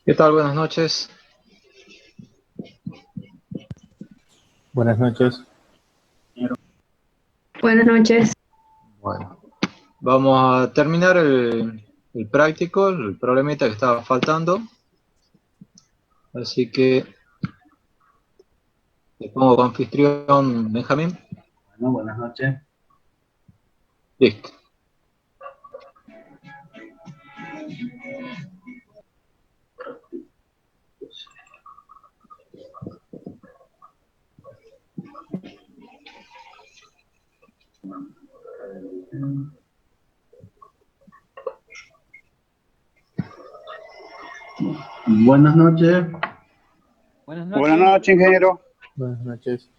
¿Qué tal? Buenas noches. Buenas noches. Buenas noches. Bueno, vamos a terminar el práctico, el problemita que estaba faltando. Así que le pongo como anfitrión Benjamín. Bueno, buenas noches. Listo. Buenas noches. Buenas noches, ingeniero. Buenas noches.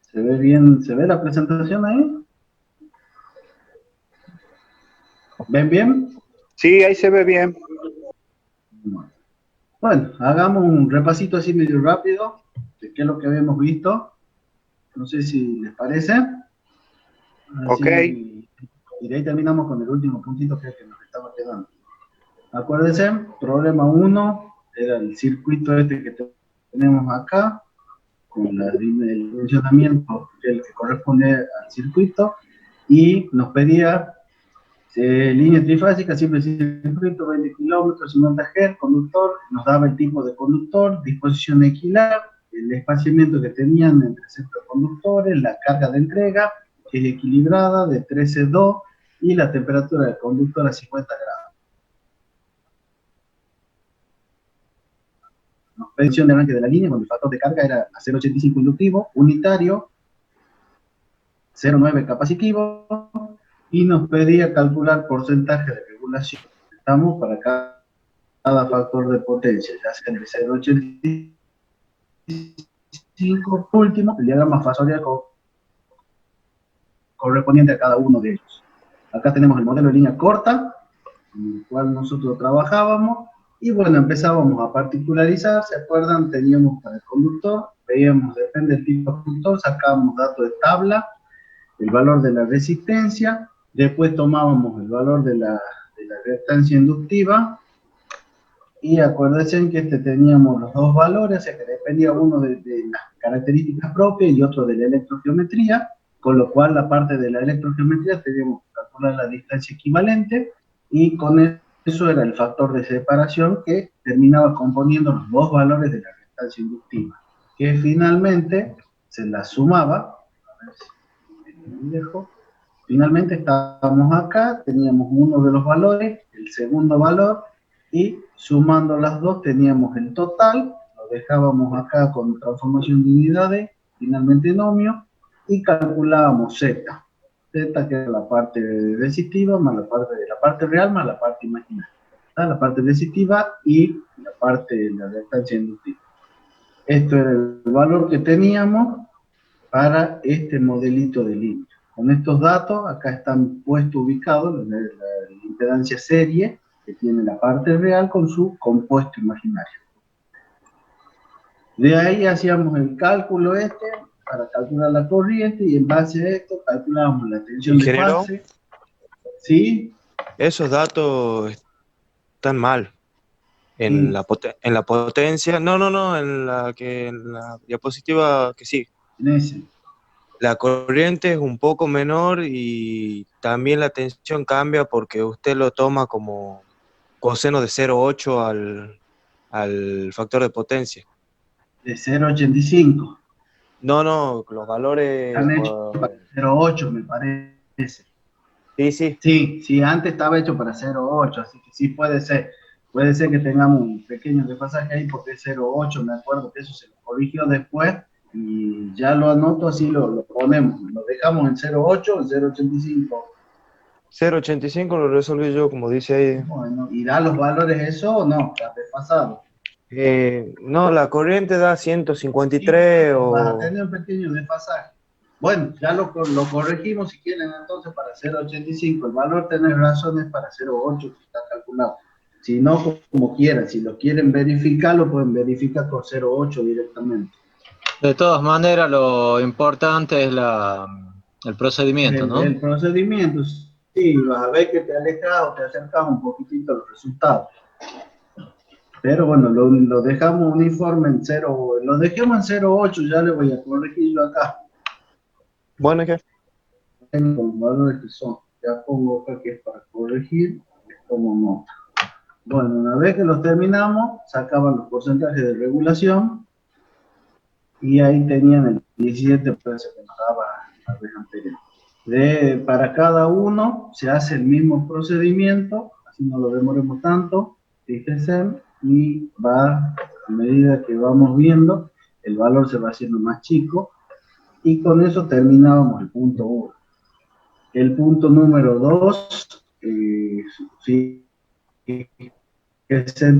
¿Se ve bien? ¿Se ve la presentación ahí? ¿Ven bien? Sí, ahí se ve bien. Bueno, hagamos un repasito así medio rápido de qué es lo que habíamos visto. No sé si les parece. Así, Ok. y de ahí terminamos con el último puntito que es el que nos estaba quedando. Acuérdense, problema 1 era el circuito este que tenemos acá, con el dimensionamiento el que corresponde al circuito, y nos pedía línea trifásica, simple circuito, 20 kilómetros, 50 Hz, conductor, nos daba el tipo de conductor, disposición equilar, el espaciamiento que tenían entre centros conductores, la carga de entrega, que es equilibrada, de 13,2, y la temperatura del conductor a 50 grados. Nos pedía el arranque de la línea, cuando el factor de carga era a 0,85 inductivo, unitario, 0,9 capacitivo, y nos pedía calcular porcentaje de regulación. Estamos para cada factor de potencia, ya sea el 0,85, último, el diagrama fasorial correspondiente a cada uno de ellos. Acá tenemos el modelo de línea corta, en el cual nosotros trabajábamos, y bueno, empezábamos a particularizar, ¿se acuerdan? Teníamos para el conductor, veíamos, depende del tipo de conductor, sacábamos datos de tabla, el valor de la resistencia, después tomábamos el valor de la reactancia inductiva, y acuérdense que teníamos los dos valores, o sea que dependía uno de las características propias y otro de la electrogeometría, con lo cual la parte de la electrogeometría teníamos que calcular la distancia equivalente, y con eso era el factor de separación que terminaba componiendo los dos valores de la reactancia inductiva, que finalmente se la sumaba. A ver si me dejo. Finalmente estábamos acá, teníamos uno de los valores, el segundo valor, y sumando las dos teníamos el total, lo dejábamos acá con transformación de unidades, finalmente en ohmio, y calculábamos Z. Z, que era la parte resistiva, más la parte real, más la parte imaginaria. La parte resistiva y la parte de la reactancia inductiva. Esto era el valor que teníamos para este modelito de línea. Con estos datos, acá están puestos ubicados la impedancia serie, que tiene la parte real con su compuesto imaginario. De ahí hacíamos el cálculo para calcular la corriente, y en base a esto calculábamos la tensión de fase. ¿Sí? Esos datos están mal. En la potencia, no, en la diapositiva que sí. En ese. La corriente es un poco menor y también la tensión cambia porque usted lo toma como coseno de 0,8 al factor de potencia. De 0,85. No, los valores... Están hechos para 0,8, me parece. Sí. Sí, antes estaba hecho para 0,8, así que sí puede ser. Puede ser que tengamos un pequeño desfasaje ahí porque es 0,8, me acuerdo que eso se lo corrigió después, y ya lo anoto, así lo ponemos, lo dejamos en 0,8 o en 0,85. 0,85 lo resolví yo, como dice ahí. Bueno, ¿y da los valores eso o no? Está desfasado. No, la corriente da 153 sí, o... Vas a tener un pequeño desfasaje. Bueno, ya lo corregimos si quieren entonces para 0,85. El valor, tenés razón, es para 0,8 que está calculado. Si no, como quieran, si lo quieren verificar, lo pueden verificar con 0,8 directamente. De todas maneras, lo importante es el procedimiento, ¿no? El procedimiento, sí, vas a ver que te alejas o te acercas un poquitito a los resultados. Pero bueno, lo dejamos uniforme en 0, lo dejemos en 0,8, ya le voy a corregir yo acá. Bueno, ¿qué? Tengo los valores que son, ya pongo acá que es para corregir, les tomo nota. Bueno, una vez que los terminamos, sacaban los porcentajes de regulación y ahí tenían el 17 pesos que nos daba la vez anterior. Para cada uno se hace el mismo procedimiento, así no lo demoremos tanto, fíjense, y va, a medida que vamos viendo, el valor se va haciendo más chico, y con eso terminábamos el punto 1. El punto número 2, fíjense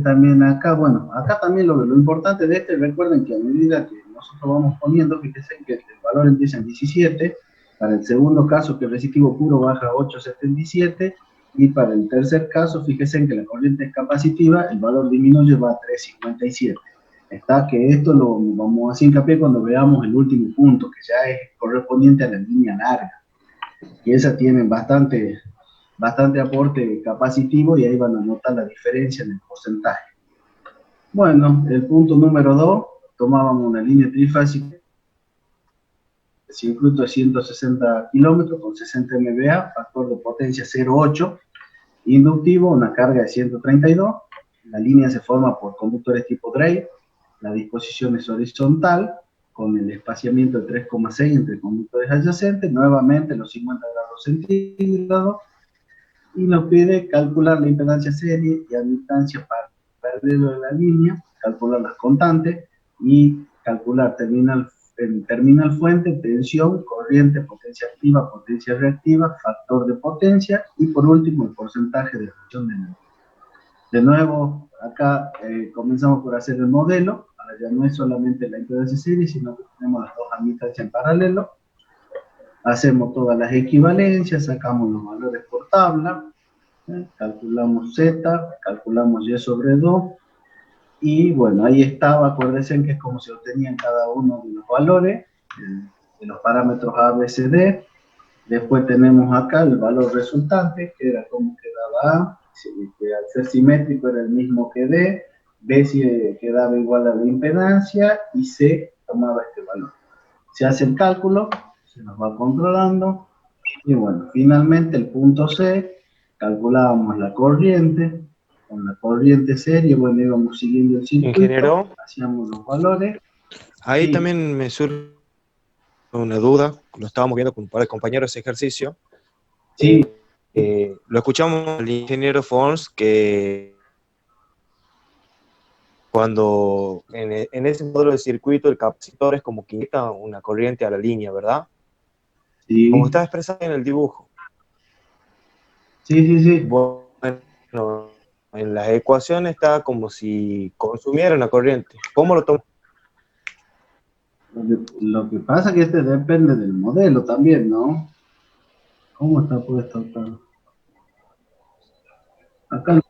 también acá, bueno, acá también lo importante de este, recuerden que a medida que nosotros vamos poniendo, fíjense que el valor empieza en 17, para el segundo caso que el resistivo puro baja a 8,77, y para el tercer caso, fíjense que la corriente es capacitiva, el valor disminuye, va a 3,57. Está que esto lo vamos a hacer hincapié cuando veamos el último punto, que ya es correspondiente a la línea larga, y esa tiene bastante aporte capacitivo, y ahí van a notar la diferencia en el porcentaje. Bueno, el punto número 2, tomábamos una línea trifásica, el circuito de 160 kilómetros con 60 MVA, factor de potencia 0,8, inductivo, una carga de 132, la línea se forma por conductores tipo Drake, la disposición es horizontal, con el espaciamiento de 3,6 entre conductores adyacentes, nuevamente los 50 grados centígrados, y nos pide calcular la impedancia serie y admitancia paralelo de la línea, calcular las constantes y calcular terminal fuente, tensión, corriente, potencia activa, potencia reactiva, factor de potencia y por último el porcentaje de reacción de energía. De nuevo, acá comenzamos por hacer el modelo. Ahora ya no es solamente la impedancia serie, sino que tenemos las dos admitancias en paralelo. Hacemos todas las equivalencias, sacamos los valores por tabla, calculamos Z, calculamos Y sobre 2, y bueno, ahí estaba, acuérdense que es como se obtenían cada uno de los valores, de los parámetros A, B, C, D. Después tenemos acá el valor resultante, que era como quedaba A, que al ser simétrico era el mismo que D, B si quedaba igual a la impedancia, y C tomaba este valor. Se hace el cálculo, se nos va controlando, y bueno, finalmente el punto C, calculábamos la corriente, con la corriente serie, bueno, íbamos siguiendo el circuito, Ingeniero, hacíamos los valores. ahí Sí. también me surge una duda, lo estábamos viendo con un par de compañeros ese ejercicio. Sí. Lo escuchamos al ingeniero Fons que cuando en ese modelo de circuito el capacitor es como que inyecta una corriente a la línea, ¿verdad? Sí. Como está expresado en el dibujo. Sí. Bueno, en las ecuaciones está como si consumiera una corriente. ¿Cómo lo toma? Lo que pasa es que este depende del modelo también, ¿no? ¿Cómo está puesto acá? Acá.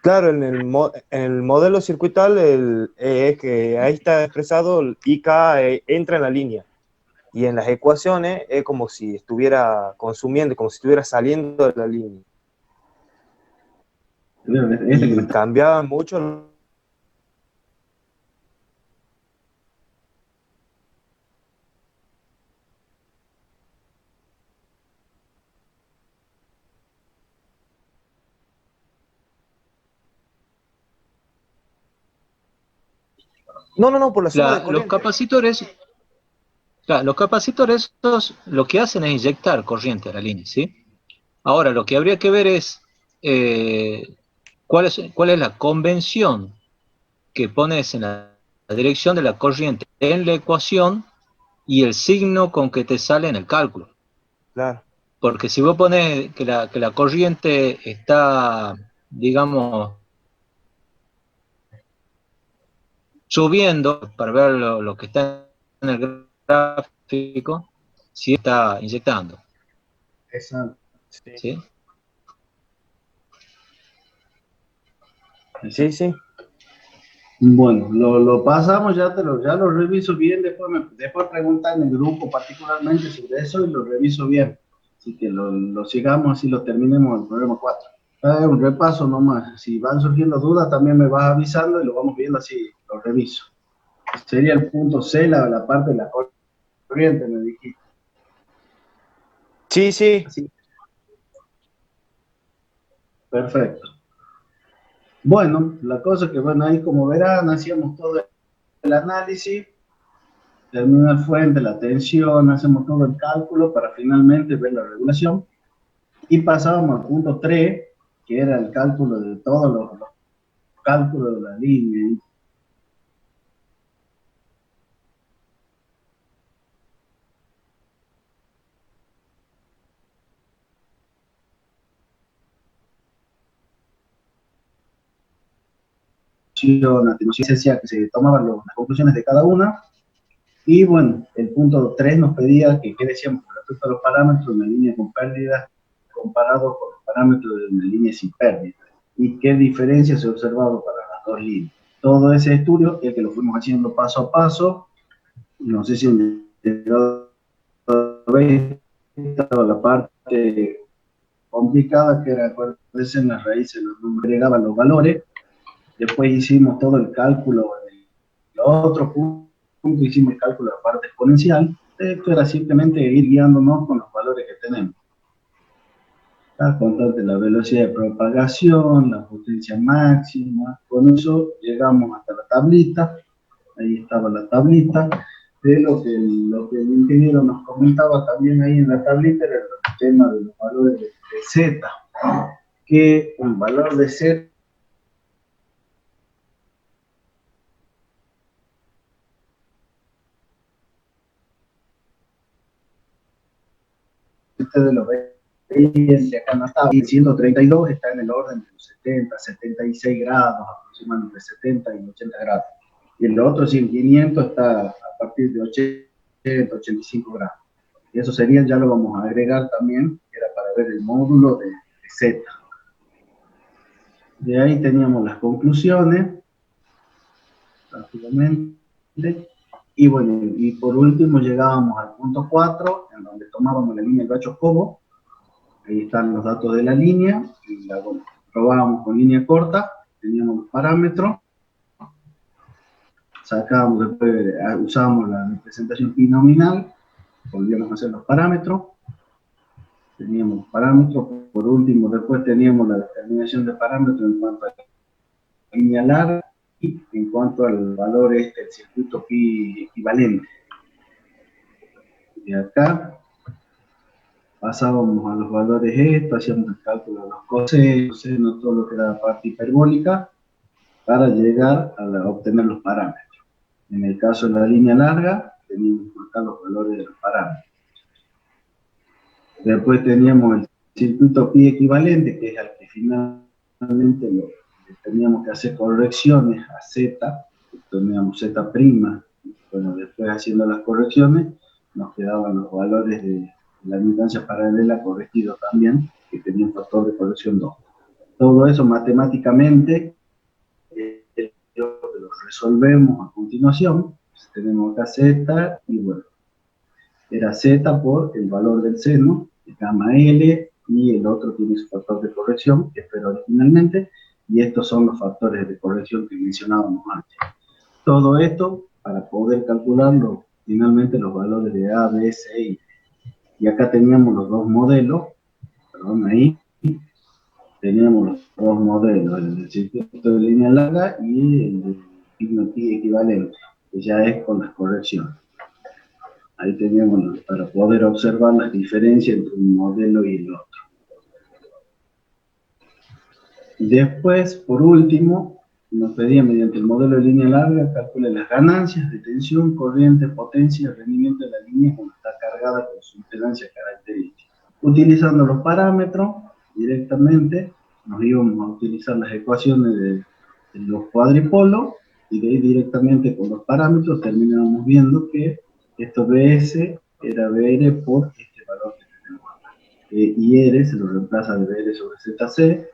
Claro, en el modelo circuital es que ahí está expresado el IK entra en la línea. Y en las ecuaciones es como si estuviera consumiendo, como si estuviera saliendo de la línea. Y cambiaba mucho. No, por la suma de corriente. Los capacitores lo que hacen es inyectar corriente a la línea, ¿sí? Ahora, lo que habría que ver es cuál es la convención que pones en la dirección de la corriente en la ecuación y el signo con que te sale en el cálculo. Claro. Porque si vos pones que la corriente está, digamos, subiendo, para ver lo que está en el gráfico, sí está inyectando. Exacto. ¿Sí? Sí. Bueno, lo pasamos, ya lo reviso bien, después preguntan en el grupo particularmente sobre eso y lo reviso bien. Así que lo sigamos, así lo terminemos el programa 4. Un repaso nomás. Si van surgiendo dudas, también me vas avisando y lo vamos viendo así, lo reviso. Sería el punto C, la parte de la corriente, me dijiste. Sí, sí. Así. Perfecto. Bueno, la cosa es que, bueno, ahí como verán, hacíamos todo el análisis, terminal fuente, la tensión, hacemos todo el cálculo para finalmente ver la regulación y pasábamos al punto 3, que era el cálculo de todos los cálculos de la línea. Se decía que se tomaban las conclusiones de cada una. Y bueno, el punto 3 nos pedía que qué decíamos con respecto a los parámetros de una línea con pérdidas comparado con los parámetros de una línea sin pérdidas y qué diferencia se observaba para las dos líneas. Todo ese estudio es que lo fuimos haciendo paso a paso. No sé si estaba la parte complicada que era acordarse en las raíces, los números agregaban los valores. Después hicimos todo el cálculo en el otro punto, hicimos el cálculo de la parte exponencial. Esto era simplemente ir guiándonos con los valores que tenemos. La constante, la velocidad de propagación, la potencia máxima. Con eso llegamos hasta la tablita. Ahí estaba la tablita. De lo que el ingeniero nos comentaba también ahí en la tablita era el tema de los valores de Z. Que un valor de Z ustedes lo ven, de acá no está, y 132 está en el orden de los 70, 76 grados, aproximadamente 70 y 80 grados. Y el otro 500 está a partir de 80, 85 grados. Y eso sería, ya lo vamos a agregar también, que era para ver el módulo de Z. De ahí teníamos las conclusiones, rápidamente. Y bueno, y por último llegábamos al punto 4, en donde tomábamos la línea del Grachov-Cobo. Ahí están los datos de la línea, y bueno, probábamos con línea corta, teníamos los parámetros, sacábamos después, usábamos la representación binominal, volvíamos a hacer los parámetros, teníamos los parámetros, por último después teníamos la determinación de parámetros en cuanto a la línea larga, y en cuanto al valor del circuito pi equivalente. Y acá pasábamos a los valores estos, hacíamos el cálculo de los cosenos, todo lo que era la parte hiperbólica, para llegar a obtener los parámetros. En el caso de la línea larga, teníamos que marcar los valores de los parámetros. Después teníamos el circuito pi equivalente, que es al que finalmente teníamos que hacer correcciones a Z, teníamos Z', bueno, después haciendo las correcciones, nos quedaban los valores de la admitancia paralela corregido también, que tenía un factor de corrección 2. Todo eso matemáticamente lo resolvemos a continuación. Tenemos acá Z, y bueno, era Z por el valor del seno, el gamma L, y el otro tiene su factor de corrección, que espero originalmente, y estos son los factores de corrección que mencionábamos antes. Todo esto para poder calcularlo, finalmente los valores de A, B, C y D. Y acá teníamos los dos modelos, perdón, ahí teníamos los dos modelos, el del circuito de línea larga y el de signo pi equivalente, que ya es con las correcciones. Ahí teníamos para poder observar las diferencias entre un modelo y el otro. Después, por último, nos pedía mediante el modelo de línea larga, calcule las ganancias de tensión, corriente, potencia y rendimiento de la línea cuando está cargada con su impedancia característica. Utilizando los parámetros directamente, nos íbamos a utilizar las ecuaciones de los cuadripolos, y de ahí directamente con los parámetros terminábamos viendo que esto BS era BR por este valor que tenemos acá. IR se lo reemplaza de BR sobre ZC,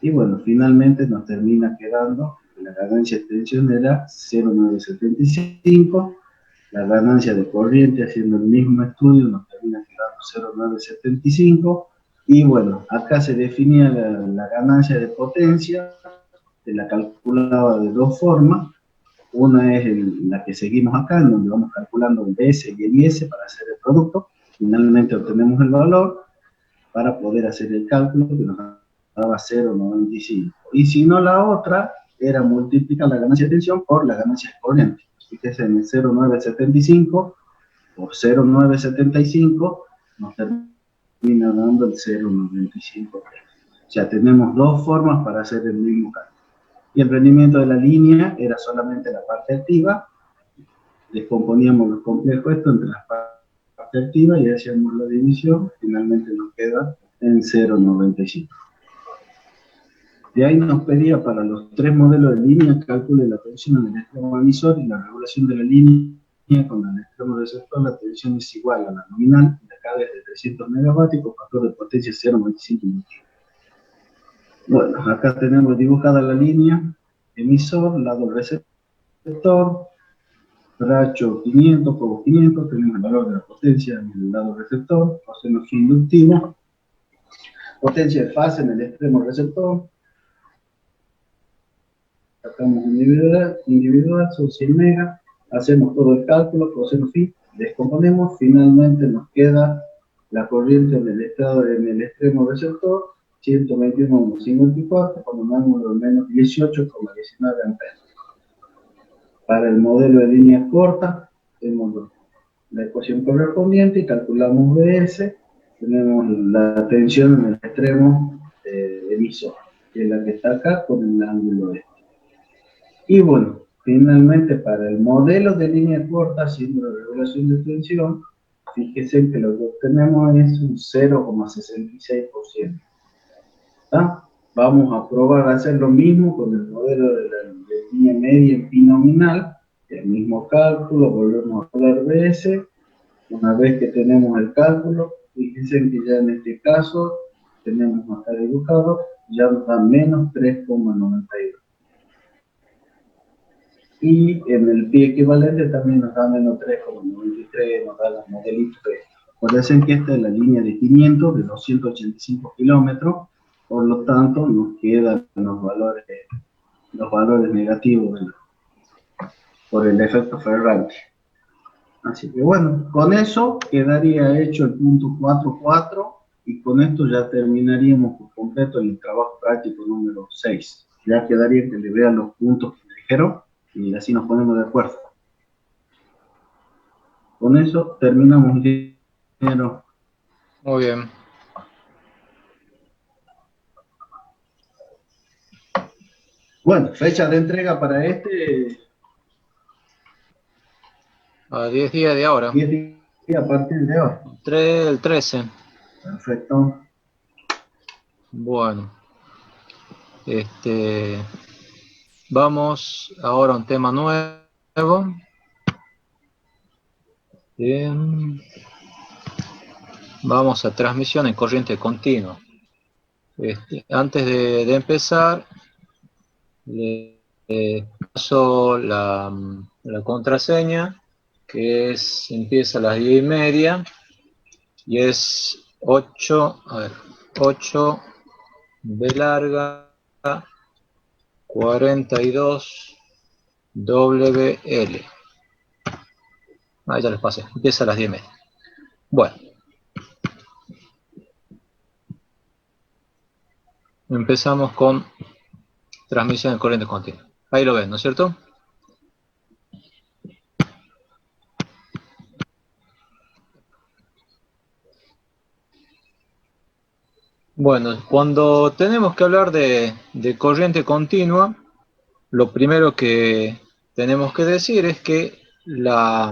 y bueno, finalmente nos termina quedando que la ganancia de tensión era 0,975, la ganancia de corriente haciendo el mismo estudio nos termina quedando 0,975, Y bueno, acá se definía la ganancia de potencia, se la calculaba de dos formas. Una es la que seguimos acá, en donde vamos calculando el DS y el IS para hacer el producto. Finalmente obtenemos el valor para poder hacer el cálculo que nos daba 0,95. Y si no, la otra era multiplicar la ganancia de tensión por la ganancia de corriente. Fíjense en el 0,975 por 0,975 nos termina dando el 0,95. O sea, tenemos dos formas para hacer el mismo cálculo. Y el rendimiento de la línea era solamente la parte activa. Descomponíamos los complejos esto entre las partes activas y hacíamos la división. Finalmente nos queda en 0,95. De ahí nos pedía para los tres modelos de línea, calcule la tensión en el extremo emisor y la regulación de la línea con el extremo receptor. La tensión es igual a la nominal, y la carga es de 300 megavatios con factor de potencia 0,95. Bueno, acá tenemos dibujada la línea, emisor, lado receptor, racho 500 por 500, tenemos el valor de la potencia en el lado receptor, coseno inductivo, potencia de fase en el extremo receptor, sacamos individual, son 100 megas, hacemos todo el cálculo, coseno phi, descomponemos, finalmente nos queda la corriente en el extremo receptor, 121,54 con un ángulo de menos 18,19 amperes. Para el modelo de línea corta, tenemos la ecuación correspondiente y calculamos BS, tenemos la tensión en el extremo emisor, que es la que está acá con el ángulo este. Y bueno, finalmente para el modelo de línea corta, haciendo la regulación de tensión, fíjense que lo que obtenemos es un 0,66%. Vamos a probar a hacer lo mismo con el modelo de línea media en pi nominal, el mismo cálculo, volvemos a poner BS. Una vez que tenemos el cálculo, fíjense que ya en este caso tenemos acá dibujado, ya nos da menos 3,92. Y en el pi equivalente también nos da menos 3,93, nos da los modelitos. Recuerden que esta es la línea de 500 de 285 kilómetros, por lo tanto nos quedan los valores negativos por el efecto Ferranti. Así que bueno, con eso quedaría hecho el punto 4.4 y con esto ya terminaríamos por completo el trabajo práctico número 6. Ya quedaría que le vean los puntos que me dijeron y así nos ponemos de acuerdo. Con eso terminamos, ingeniero. Muy bien. Bueno, fecha de entrega para A 10 días de ahora. 10 días a partir de ahora. El 13. Perfecto. Bueno. Vamos ahora a un tema nuevo. Bien. Vamos a transmisión en corriente continua. Antes de empezar, le paso la contraseña, que empieza a las 10:30 y es 8 B larga 42 WL. Ahí ya les pasé, empieza a las 10:30. Bueno. Empezamos con transmisión en corriente continua. Ahí lo ven, ¿no es cierto? Bueno, cuando tenemos que hablar de corriente continua, lo primero que tenemos que decir es que la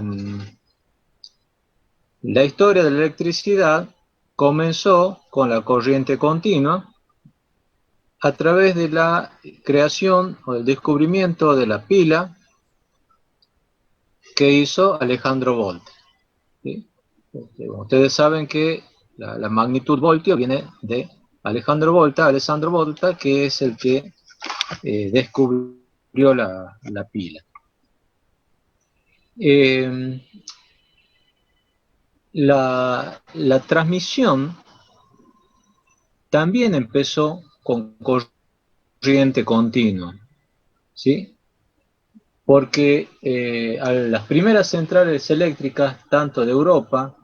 historia de la electricidad comenzó con la corriente continua a través de la creación o el descubrimiento de la pila que hizo Alejandro Volta. ¿Sí? Ustedes saben que la magnitud voltio viene de Alessandro Volta, que es el que descubrió la pila. La transmisión también empezó con corriente continua, ¿sí? Porque a las primeras centrales eléctricas, tanto de Europa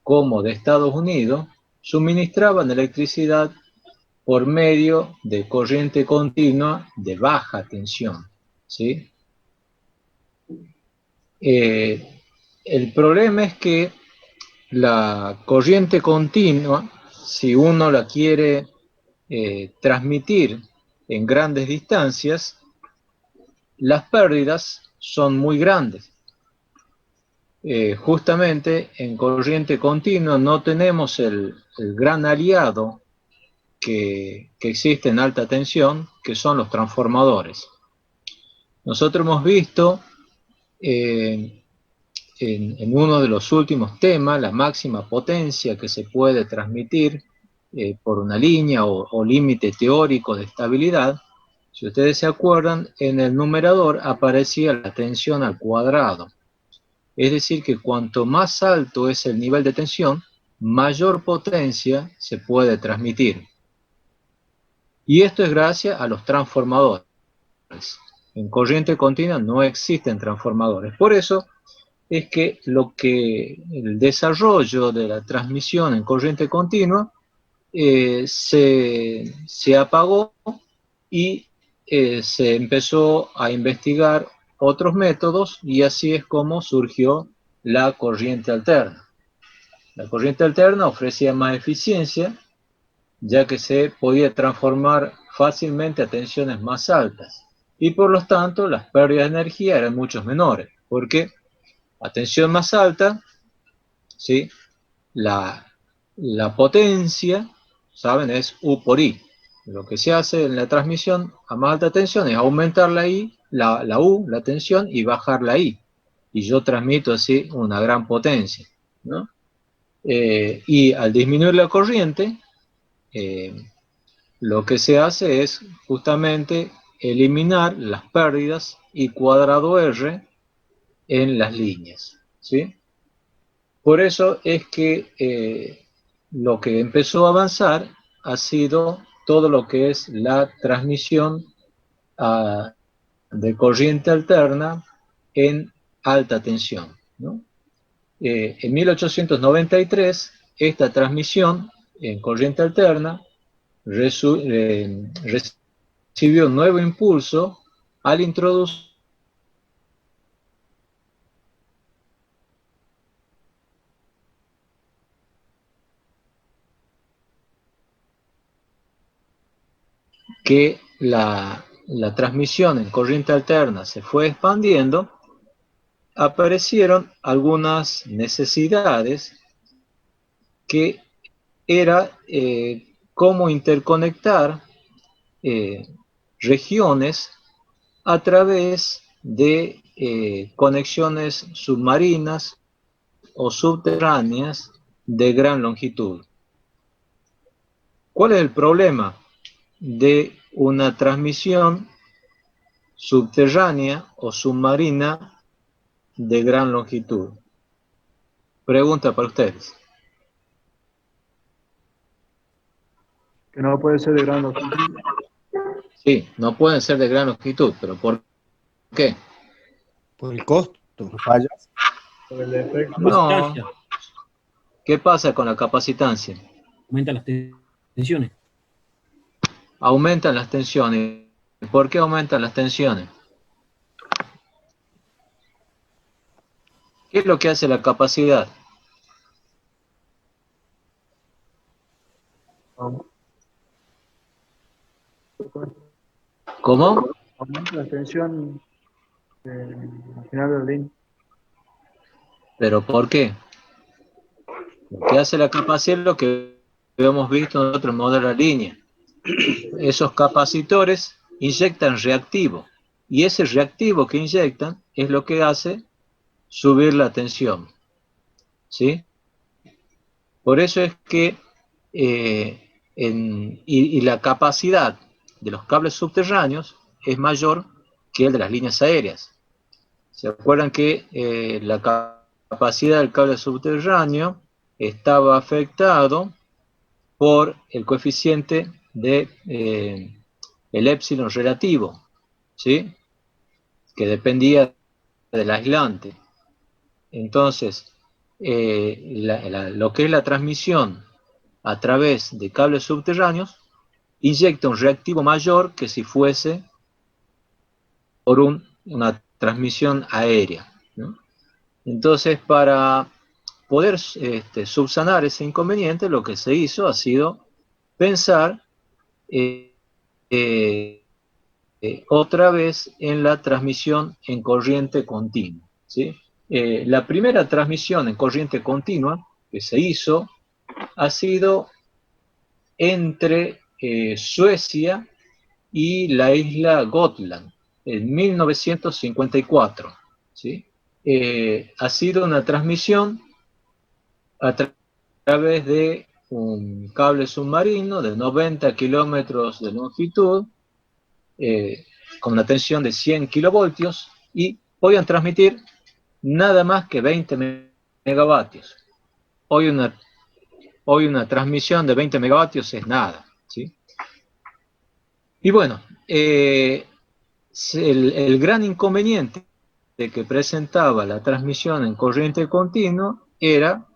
como de Estados Unidos, suministraban electricidad por medio de corriente continua de baja tensión, ¿sí? El problema es que la corriente continua, si uno la quiere transmitir en grandes distancias, las pérdidas son muy grandes. Justamente en corriente continua no tenemos el gran aliado que existe en alta tensión, que son los transformadores. Nosotros hemos visto en uno de los últimos temas la máxima potencia que se puede transmitir por una línea o límite teórico de estabilidad. Si ustedes se acuerdan, en el numerador aparecía la tensión al cuadrado. Es decir, que cuanto más alto es el nivel de tensión, mayor potencia se puede transmitir. Y esto es gracias a los transformadores. En corriente continua no existen transformadores. Por eso es que el desarrollo de la transmisión en corriente continua se apagó y se empezó a investigar otros métodos, y así es como surgió la corriente alterna. La corriente alterna ofrecía más eficiencia, ya que se podía transformar fácilmente a tensiones más altas, y por lo tanto las pérdidas de energía eran mucho menores, porque a tensión más alta, ¿sí?, la potencia, ¿saben?, es U por I. Lo que se hace en la transmisión a más alta tensión es aumentar la I, la U, la tensión, y bajar la I. Y yo transmito así una gran potencia, ¿no? Y al disminuir la corriente, lo que se hace es justamente eliminar las pérdidas I cuadrado R en las líneas, ¿sí? Por eso es que lo que empezó a avanzar ha sido todo lo que es la transmisión de corriente alterna en alta tensión, ¿no? En 1893, esta transmisión en corriente alterna recibió un nuevo impulso al introducir que la transmisión en corriente alterna se fue expandiendo. Aparecieron algunas necesidades que era cómo interconectar regiones a través de conexiones submarinas o subterráneas de gran longitud. ¿Cuál es el problema de una transmisión subterránea o submarina de gran longitud? Pregunta para ustedes. Que no puede ser de gran longitud. Sí, no pueden ser de gran longitud, pero ¿por qué? Por el costo. Fallas. Por el efecto. No. ¿Qué pasa con la capacitancia? Aumenta las tensiones. Aumentan las tensiones. ¿Por qué aumentan las tensiones? ¿Qué es lo que hace la capacidad? ¿Cómo? Aumenta la tensión al final de la línea. ¿Pero por qué? Lo que hace la capacidad es lo que hemos visto en otros modelos de la línea. Esos capacitores inyectan reactivo, y ese reactivo que inyectan es lo que hace subir la tensión, ¿sí? Por eso es que la capacidad de los cables subterráneos es mayor que el de las líneas aéreas. ¿Se acuerdan que la capacidad del cable subterráneo estaba afectado por el coeficiente de el épsilon relativo, ¿sí? Que dependía del aislante. Entonces, lo que es la transmisión a través de cables subterráneos inyecta un reactivo mayor que si fuese por una transmisión aérea, ¿no? Entonces, para poder subsanar ese inconveniente, lo que se hizo ha sido pensar otra vez en la transmisión en corriente continua, ¿sí? La primera transmisión en corriente continua que se hizo ha sido entre Suecia y la isla Gotland en 1954, ¿sí? Ha sido una transmisión a través de un cable submarino de 90 kilómetros de longitud, con una tensión de 100 kilovoltios, y podían transmitir nada más que 20 megavatios. Hoy una transmisión de 20 megavatios es nada, ¿sí? Y bueno, el gran inconveniente que presentaba la transmisión en corriente continua era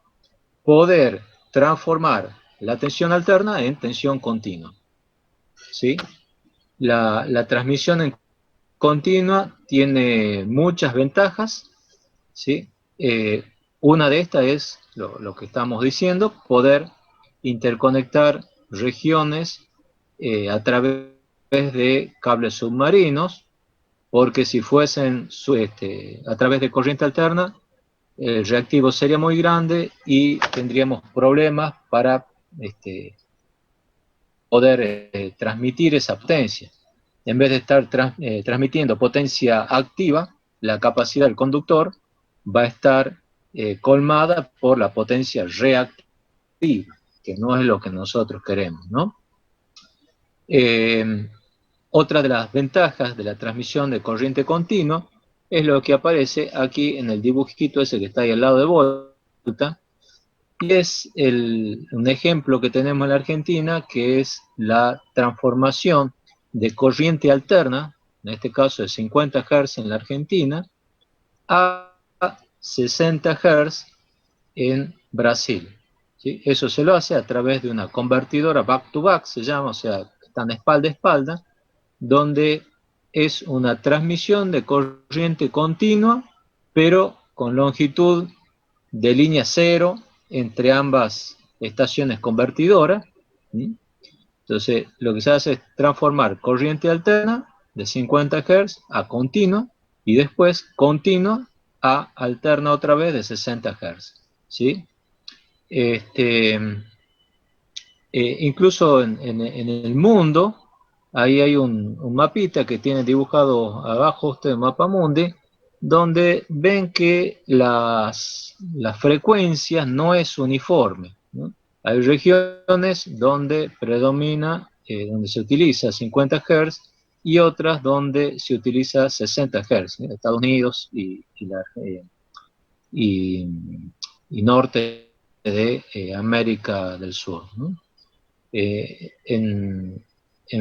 poder transformar la tensión alterna en tensión continua, ¿sí? La transmisión en continua tiene muchas ventajas, ¿sí? Una de estas es lo que estamos diciendo, poder interconectar regiones a través de cables submarinos, porque si fuesen a través de corriente alterna, el reactivo sería muy grande y tendríamos problemas para poder transmitir esa potencia. En vez de estar transmitiendo potencia activa, la capacidad del conductor va a estar colmada por la potencia reactiva, que no es lo que nosotros queremos, ¿no? Otra de las ventajas de la transmisión de corriente continua es lo que aparece aquí en el dibujito ese que está ahí al lado de Volta, y es un ejemplo que tenemos en la Argentina, que es la transformación de corriente alterna, en este caso de 50 Hz en la Argentina, a 60 Hz en Brasil, ¿sí? Eso se lo hace a través de una convertidora back-to-back, se llama, o sea, están espalda a espalda, donde es una transmisión de corriente continua, pero con longitud de línea cero entre ambas estaciones convertidoras. Entonces, lo que se hace es transformar corriente alterna de 50 Hz a continua, y después continua a alterna otra vez de 60 Hz, ¿sí? Incluso en el mundo, ahí hay un mapita que tiene dibujado abajo usted, mapa mundi, donde ven que las frecuencias no es uniforme, ¿no? Hay regiones donde predomina, donde se utiliza 50 Hz, y otras donde se utiliza 60 Hz, ¿no? Estados Unidos y norte de América del Sur, ¿no? En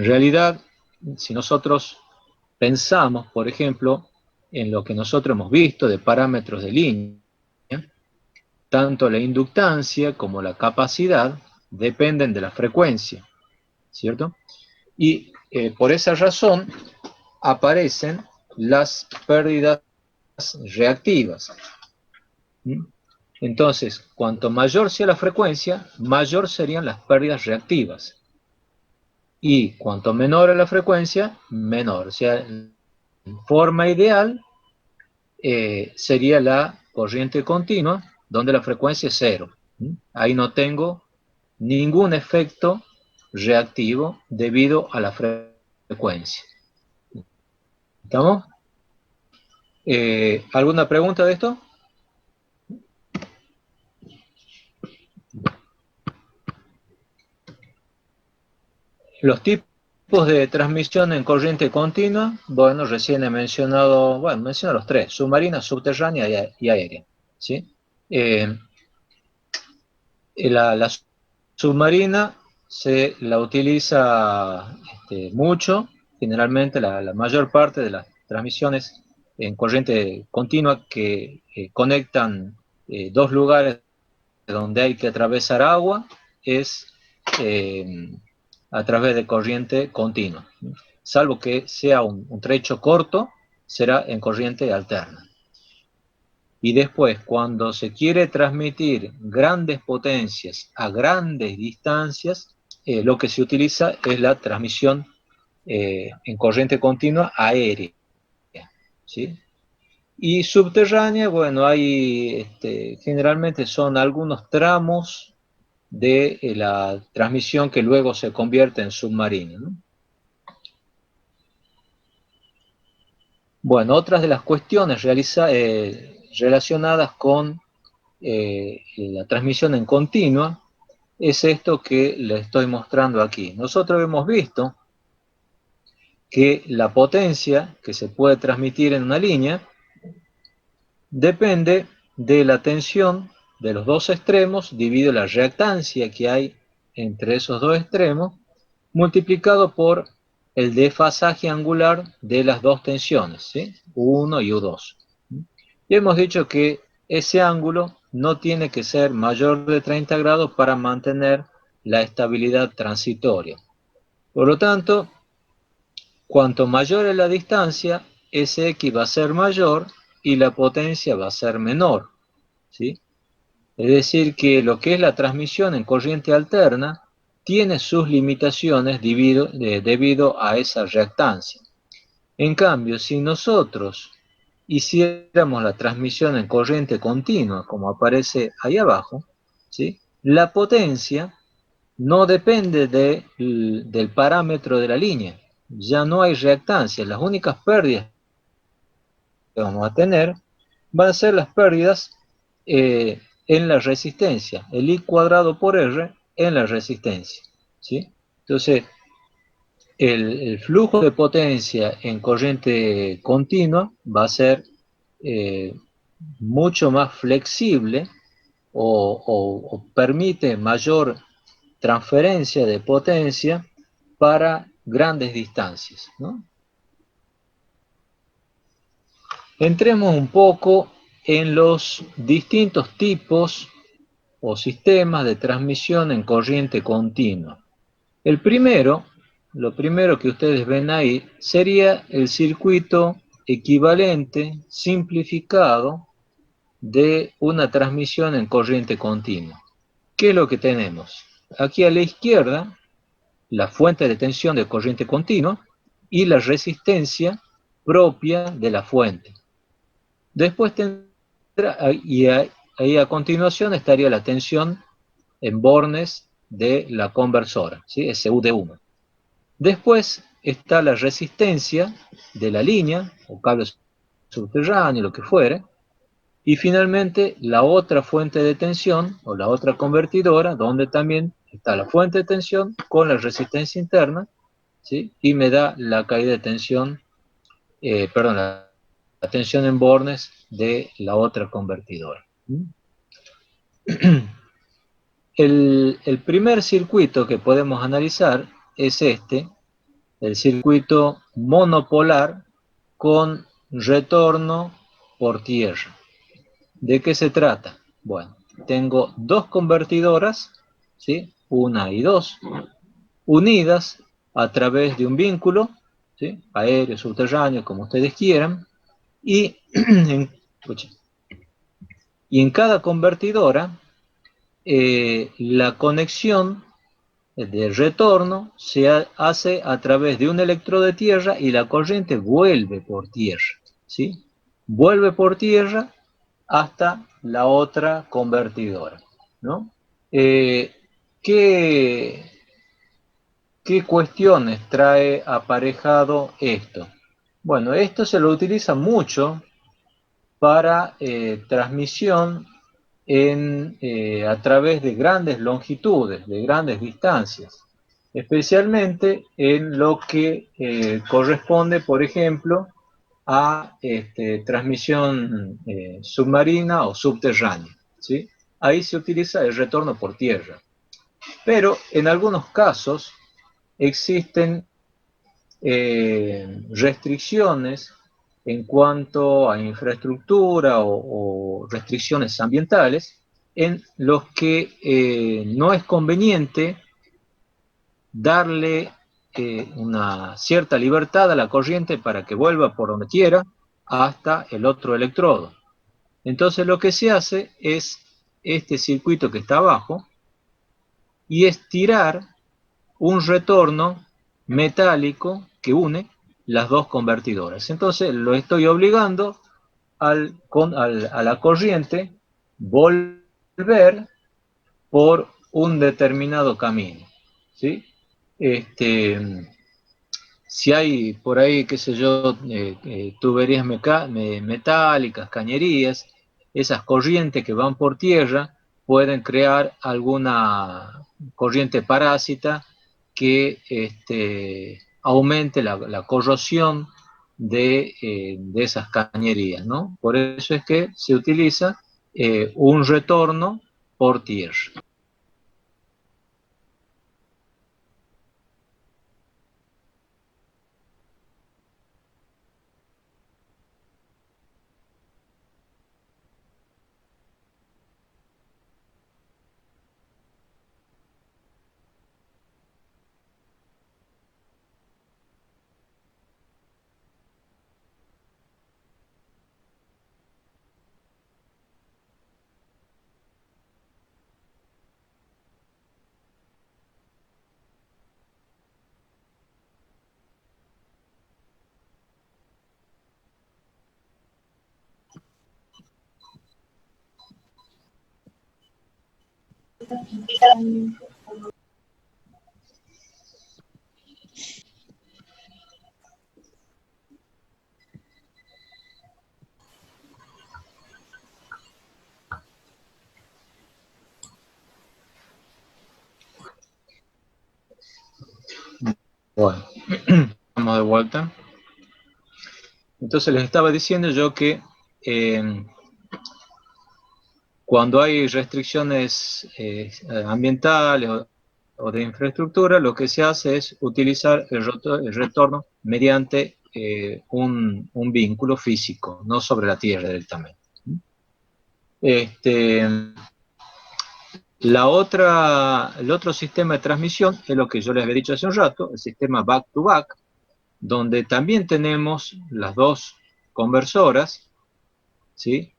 realidad, si nosotros pensamos, por ejemplo, en lo que nosotros hemos visto de parámetros de línea, tanto la inductancia como la capacidad dependen de la frecuencia, ¿cierto? Y por esa razón aparecen las pérdidas reactivas. Entonces, cuanto mayor sea la frecuencia, mayor serían las pérdidas reactivas. Y cuanto menor es la frecuencia, menor. O sea, en forma ideal sería la corriente continua, donde la frecuencia es cero. Ahí no tengo ningún efecto reactivo debido a la frecuencia. ¿Estamos? ¿Alguna pregunta de esto? Los tipos de transmisión en corriente continua, bueno, recién he mencionado, bueno, menciono los tres: submarina, subterránea y aérea, ¿sí? La submarina se la utiliza mucho, generalmente la mayor parte de las transmisiones en corriente continua que conectan dos lugares donde hay que atravesar agua es a través de corriente continua, salvo que sea un trecho corto, será en corriente alterna. Y después, cuando se quiere transmitir grandes potencias a grandes distancias, lo que se utiliza es la transmisión en corriente continua aérea, ¿sí? Y subterránea, bueno, hay generalmente son algunos tramos de la transmisión que luego se convierte en submarina, ¿no? Bueno, otras de las cuestiones relacionadas con la transmisión en continua es esto que le estoy mostrando aquí. Nosotros hemos visto que la potencia que se puede transmitir en una línea depende de la tensión de los dos extremos dividido la reactancia que hay entre esos dos extremos multiplicado por el desfasaje angular de las dos tensiones, ¿sí? U1 y U2. Y hemos dicho que ese ángulo no tiene que ser mayor de 30 grados para mantener la estabilidad transitoria. Por lo tanto, cuanto mayor es la distancia, ese X va a ser mayor y la potencia va a ser menor, ¿sí? Es decir, que lo que es la transmisión en corriente alterna tiene sus limitaciones debido a esa reactancia. En cambio, si nosotros hiciéramos la transmisión en corriente continua, como aparece ahí abajo, ¿sí? La potencia no depende del parámetro de la línea. Ya no hay reactancia. Las únicas pérdidas que vamos a tener van a ser las pérdidas en la resistencia, el I cuadrado por R en la resistencia, ¿sí? Entonces, el flujo de potencia en corriente continua va a ser mucho más flexible o permite mayor transferencia de potencia para grandes distancias, ¿no? Entremos un poco en los distintos tipos o sistemas de transmisión en corriente continua. Lo primero que ustedes ven ahí sería el circuito equivalente, simplificado, de una transmisión en corriente continua. ¿Qué es lo que tenemos? Aquí a la izquierda, la fuente de tensión de corriente continua y la resistencia propia de la fuente. Después tendrá, y ahí a continuación estaría la tensión en bornes de la conversora, ¿sí? SU de 1. Después está la resistencia de la línea, o cable subterráneo, lo que fuere, y finalmente la otra fuente de tensión, o la otra convertidora, donde también está la fuente de tensión con la resistencia interna, ¿sí? Y me da la caída de tensión, la tensión en bornes de la otra convertidora. El primer circuito que podemos analizar es el circuito monopolar con retorno por tierra. ¿De qué se trata? Bueno, tengo dos convertidoras, ¿sí? Una y dos, unidas a través de un vínculo, ¿sí? Aéreo, subterráneo, como ustedes quieran, y en cada convertidora la conexión de retorno se hace a través de un electrodo de tierra y la corriente vuelve por tierra, ¿sí? Vuelve por tierra hasta la otra convertidora, ¿no? ¿Qué cuestiones trae aparejado esto? Bueno, esto se lo utiliza mucho para transmisión a través de grandes longitudes, de grandes distancias, especialmente en lo que corresponde, por ejemplo, a transmisión submarina o subterránea, ¿sí? Ahí se utiliza el retorno por tierra. Pero en algunos casos existen restricciones en cuanto a infraestructura o restricciones ambientales en los que no es conveniente darle una cierta libertad a la corriente para que vuelva por donde quiera hasta el otro electrodo. Entonces lo que se hace es este circuito que está abajo y estirar un retorno metálico que une las dos convertidoras. Entonces lo estoy obligando a la corriente volver por un determinado camino, ¿sí? Si hay por ahí, qué sé yo, tuberías metálicas, cañerías, esas corrientes que van por tierra pueden crear alguna corriente parásita que aumente la corrosión de esas cañerías, ¿no? Por eso es que se utiliza un retorno por tierra. Bueno, vamos de vuelta. Entonces les estaba diciendo yo que cuando hay restricciones ambientales o de infraestructura, lo que se hace es utilizar el retorno mediante un vínculo físico, no sobre la Tierra directamente. El otro sistema de transmisión es lo que yo les había dicho hace un rato, el sistema back-to-back, donde también tenemos las dos conversoras, ¿sí?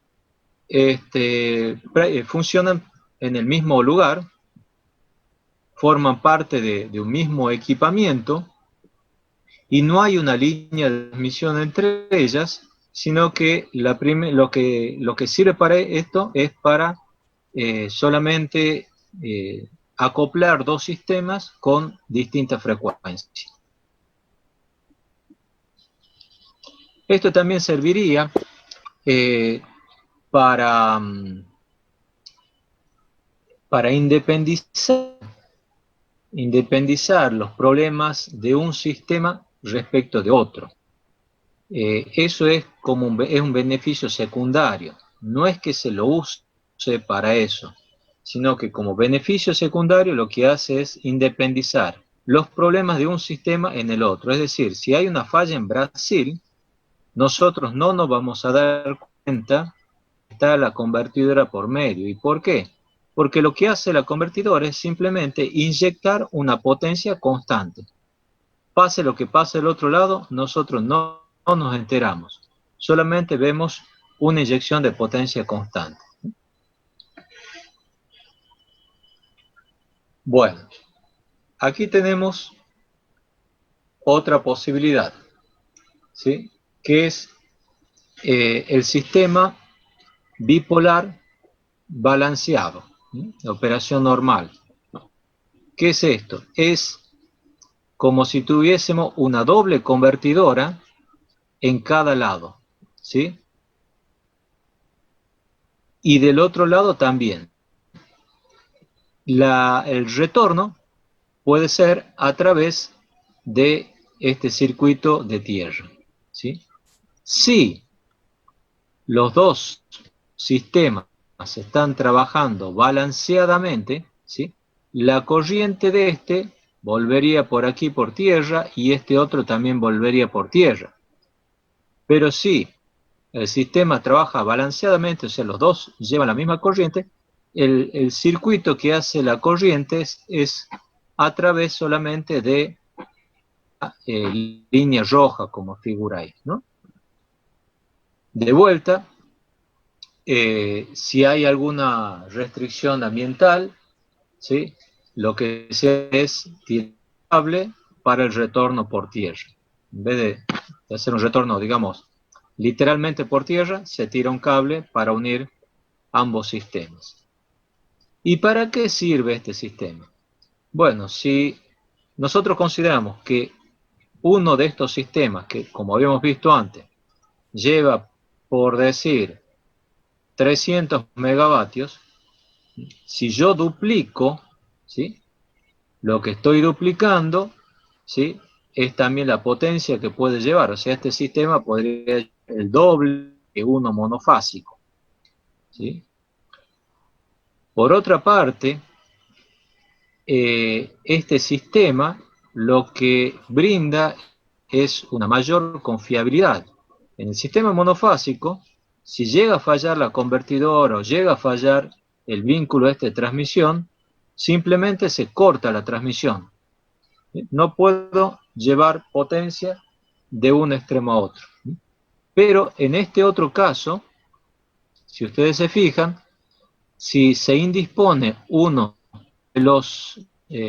Funcionan en el mismo lugar, forman parte de un mismo equipamiento y no hay una línea de transmisión entre ellas, sino que lo que sirve para esto es para solamente acoplar dos sistemas con distintas frecuencias. Esto también serviría para independizar los problemas de un sistema respecto de otro. Eso es un beneficio secundario. No es que se lo use para eso, sino que como beneficio secundario lo que hace es independizar los problemas de un sistema en el otro. Es decir, si hay una falla en Brasil, nosotros no nos vamos a dar cuenta que está la convertidora por medio. ¿Y por qué? Porque lo que hace la convertidora es simplemente inyectar una potencia constante. Pase lo que pase del otro lado, nosotros no nos enteramos. Solamente vemos una inyección de potencia constante. Bueno, aquí tenemos otra posibilidad, ¿sí? Que es el sistema bipolar balanceado, la operación normal. ¿Qué es esto? Es como si tuviésemos una doble convertidora en cada lado, ¿sí? Y del otro lado también. El retorno puede ser a través de este circuito de tierra, ¿sí? Si los dos sistemas están trabajando balanceadamente, ¿sí? la corriente de este volvería por aquí por tierra y este otro también volvería por tierra. Pero si el sistema trabaja balanceadamente, o sea, los dos llevan la misma corriente, el circuito que hace la corriente es a través solamente de línea roja, como figura ahí, ¿no? De vuelta, si hay alguna restricción ambiental, ¿sí? Lo que se hace es tirar cable para el retorno por tierra. En vez de hacer un retorno, digamos, literalmente por tierra, se tira un cable para unir ambos sistemas. ¿Y para qué sirve este sistema? Bueno, si nosotros consideramos que uno de estos sistemas, que como habíamos visto antes, lleva, por decir, 300 megavatios, si yo duplico, ¿sí?, lo que estoy duplicando, ¿sí?, es también la potencia que puede llevar. O sea, este sistema podría ser el doble que uno monofásico, ¿sí? Por otra parte, este sistema lo que brinda es una mayor confiabilidad. En el sistema monofásico, si llega a fallar la convertidora o llega a fallar el vínculo de transmisión, simplemente se corta la transmisión. No puedo llevar potencia de un extremo a otro. Pero en este otro caso, si ustedes se fijan, si se indispone uno de los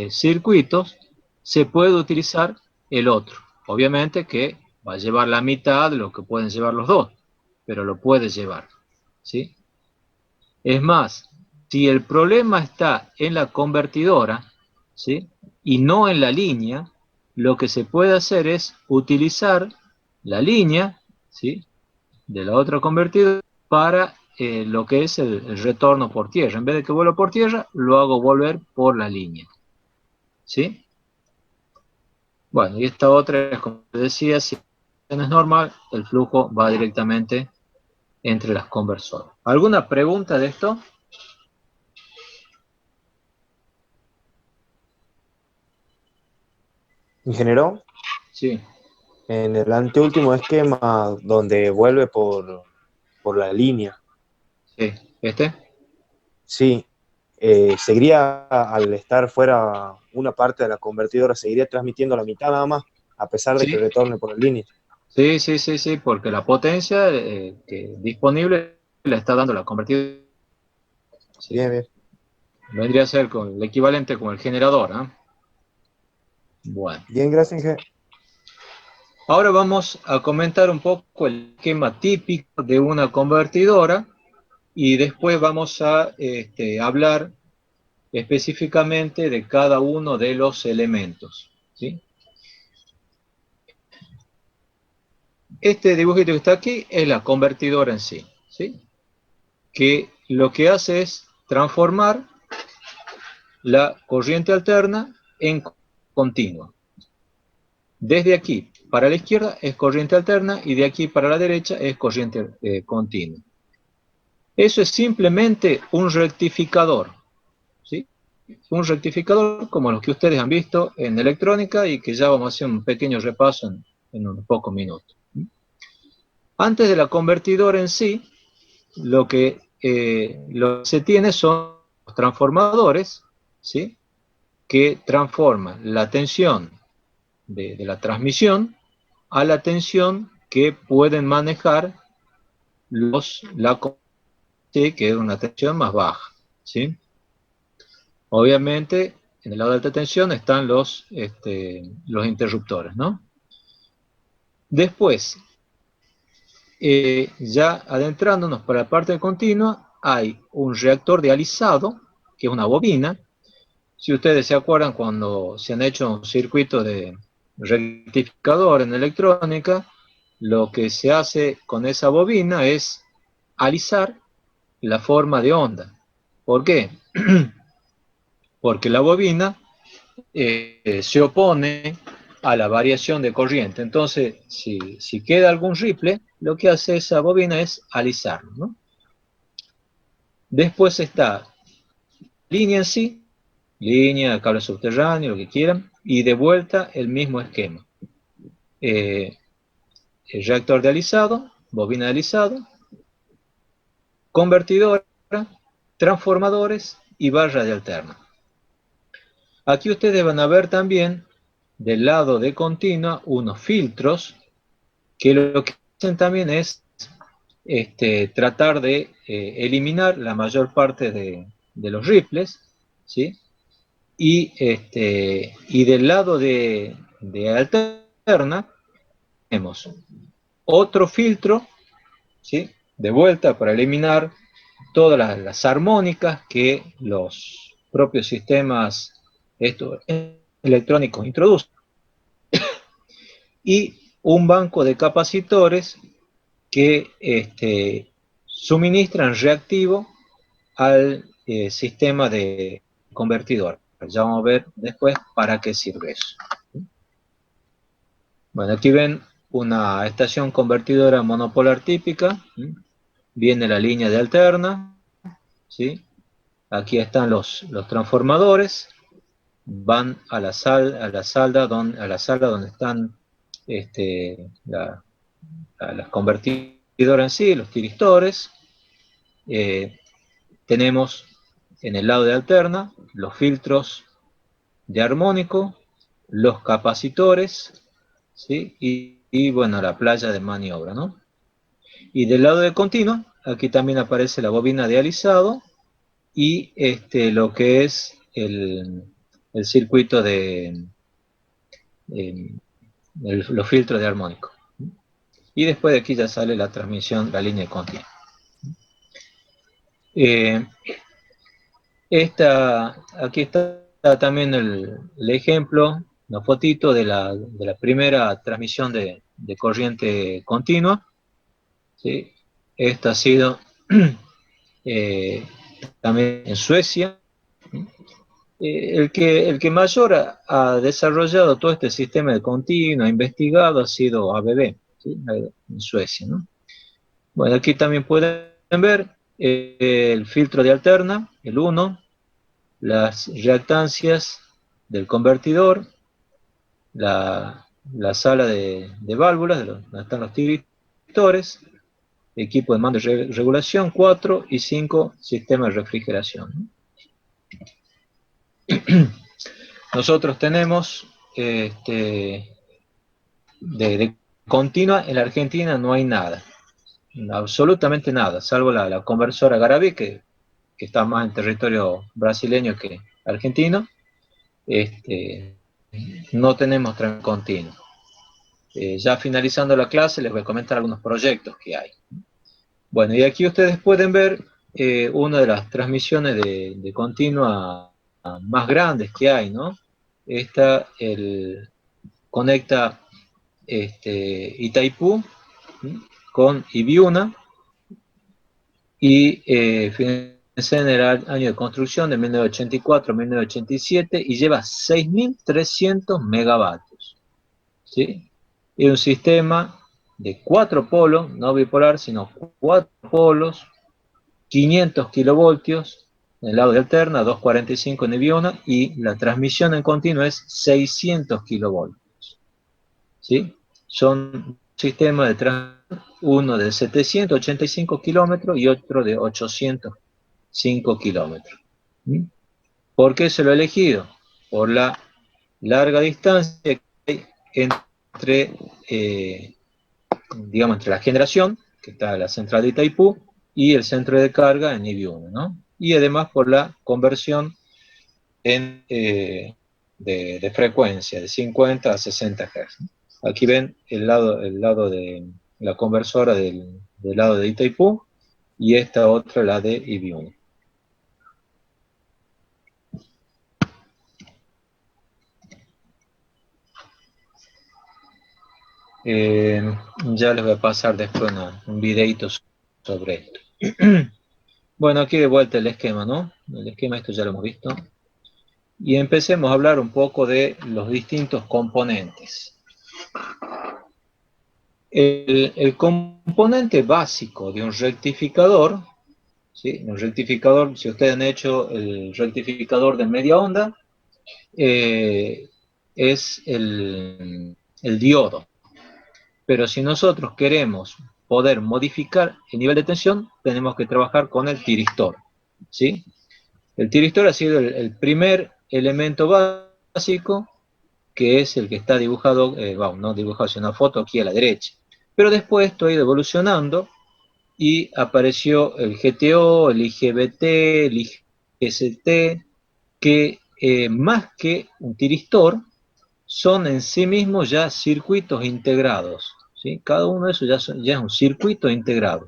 circuitos, se puede utilizar el otro. Obviamente que va a llevar la mitad de lo que pueden llevar los dos, pero lo puede llevar, ¿sí? Es más, si el problema está en la convertidora, ¿sí?, y no en la línea, lo que se puede hacer es utilizar la línea, ¿sí?, de la otra convertidora para lo que es el retorno por tierra. En vez de que vuelva por tierra, lo hago volver por la línea, ¿sí? Bueno, y esta otra es, como decía, si es normal, el flujo va directamente entre las conversoras. ¿Alguna pregunta de esto? Ingeniero, Sí. en el anteúltimo esquema donde vuelve por la línea, Sí. ¿Este? sí, seguiría, al estar fuera una parte de la convertidora, seguiría transmitiendo la mitad nada más, a pesar de que Sí. retorne por la línea. Sí, porque la potencia que disponible la está dando la convertidora. Sí. Bien, bien. Vendría a ser con el equivalente con el generador, ¿eh? Bueno. Bien, gracias, ingeniero. Ahora vamos a comentar un poco el esquema típico de una convertidora y después vamos a hablar específicamente de cada uno de los elementos, ¿sí? Este dibujito que está aquí es la convertidora en sí, ¿sí?, que lo que hace es transformar la corriente alterna en continua. Desde aquí para la izquierda es corriente alterna y de aquí para la derecha es corriente continua. Eso es simplemente un rectificador, ¿sí? Un rectificador como los que ustedes han visto en electrónica y que ya vamos a hacer un pequeño repaso en unos pocos minutos. Antes de la convertidora en sí, lo que se tiene son los transformadores, ¿sí?, que transforman la tensión de la transmisión a la tensión que pueden manejar ¿sí?, que es una tensión más baja, ¿sí? Obviamente, en el lado de alta tensión están los interruptores, ¿no? Después, ya adentrándonos para la parte continua, hay un reactor de alisado, que es una bobina. Si ustedes se acuerdan, cuando se han hecho un circuito de rectificador en electrónica, lo que se hace con esa bobina es alisar la forma de onda. ¿Por qué? Porque la bobina se opone a la variación de corriente. Entonces, si queda algún ripple, lo que hace esa bobina es alisarlo, ¿no? Después está la línea en sí, línea, cable subterráneo, lo que quieran, y de vuelta el mismo esquema. El reactor de alisado, bobina de alisado, convertidora, transformadores y barra de alterna. Aquí ustedes van a ver también del lado de continua unos filtros que lo que hacen también es tratar de eliminar la mayor parte de los ripples, ¿sí? Y del lado de alterna tenemos otro filtro, ¿sí? De vuelta para eliminar todas las armónicas que los propios sistemas electrónicos introducen, y un banco de capacitores que suministran reactivo al sistema de convertidor. Ya vamos a ver después para qué sirve eso. Bueno, aquí ven una estación convertidora monopolar típica. Viene la línea de alterna, ¿sí? Aquí están los transformadores. Van a la sala donde están las convertidoras en sí, los tiristores. Tenemos en el lado de alterna los filtros de armónico, los capacitores, ¿sí? Y bueno, la playa de maniobra, ¿no? Y del lado de continua, aquí también aparece la bobina de alisado y lo que es el circuito de los filtros de armónico. Y después de aquí ya sale la transmisión, la línea continua. Aquí está también el ejemplo, una fotito de la primera transmisión de corriente continua, ¿sí? Esta ha sido también en Suecia. El que mayor ha desarrollado todo este sistema de continuo, ha investigado, ha sido ABB, ¿sí? En Suecia, ¿no? Bueno, aquí también pueden ver el filtro de alterna, el 1, las reactancias del convertidor, la sala de válvulas, donde están los tiristores, equipo de mando y regulación, 4 y 5, sistema de refrigeración, ¿no? Nosotros tenemos de continua en la Argentina no hay nada, absolutamente nada, salvo la conversora Garaví, que está más en territorio brasileño que argentino. No tenemos tren continuo. Ya finalizando la clase les voy a comentar algunos proyectos que hay. Bueno, y aquí ustedes pueden ver una de las transmisiones de continua más grandes que hay, ¿no? Esta conecta Itaipú con Ibiúna, y fíjense en el año de construcción de 1984-1987 y lleva 6.300 megavatios, ¿sí? Es un sistema de 4 polos, no bipolar, sino 4 polos, 500 kilovoltios en el lado de alterna, 245 en Ibiúna, y la transmisión en continuo es 600 kilovoltios, ¿sí? Son sistemas de transmisión, uno de 785 kilómetros y otro de 805 kilómetros. ¿Por qué se lo he elegido? Por la larga distancia que hay entre la generación, que está en la central de Itaipú, y el centro de carga en Ibiúna, ¿no? Y además por la conversión de frecuencia, de 50 a 60 Hz. Aquí ven el lado de la conversora del lado de Itaipú, y esta otra, la de Ibiúna. Ya les voy a pasar después un videito sobre esto. Bueno, aquí de vuelta el esquema, ¿no? El esquema, esto ya lo hemos visto. Y empecemos a hablar un poco de los distintos componentes. El componente básico de un rectificador ¿sí? El rectificador, si ustedes han hecho el rectificador de media onda, es el diodo. Pero si nosotros queremos poder modificar el nivel de tensión, tenemos que trabajar con el tiristor, ¿sí? El tiristor ha sido el primer elemento básico, que es el que está dibujado, no dibujado, sino foto aquí a la derecha. Pero después esto ha ido evolucionando y apareció el GTO, el IGBT, el IGST, que más que un tiristor, son en sí mismos ya circuitos integrados, ¿sí? Cada uno de esos ya es un circuito integrado,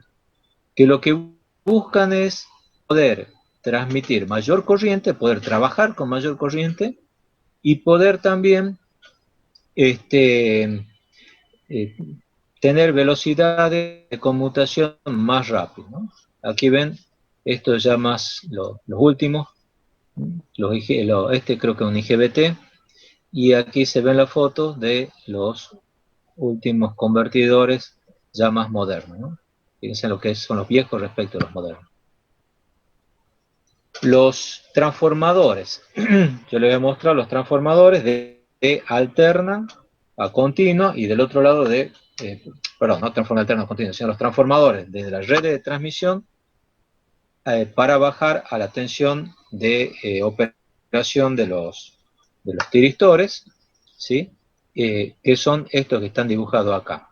que lo que buscan es poder transmitir mayor corriente, poder trabajar con mayor corriente y poder también tener velocidades de conmutación más rápidas, ¿no? Aquí ven, esto ya más los últimos, este creo que es un IGBT, y aquí se ven las fotos de los últimos convertidores ya más modernos, ¿no? Fíjense lo que son los viejos respecto a los modernos. Los transformadores. Yo les voy a mostrar los transformadores de alterna a continua y del otro lado de, perdón, no transformador alterno a continua, sino los transformadores desde la red de transmisión para bajar a la tensión de operación de los tiristores, ¿sí? Que son estos que están dibujados acá.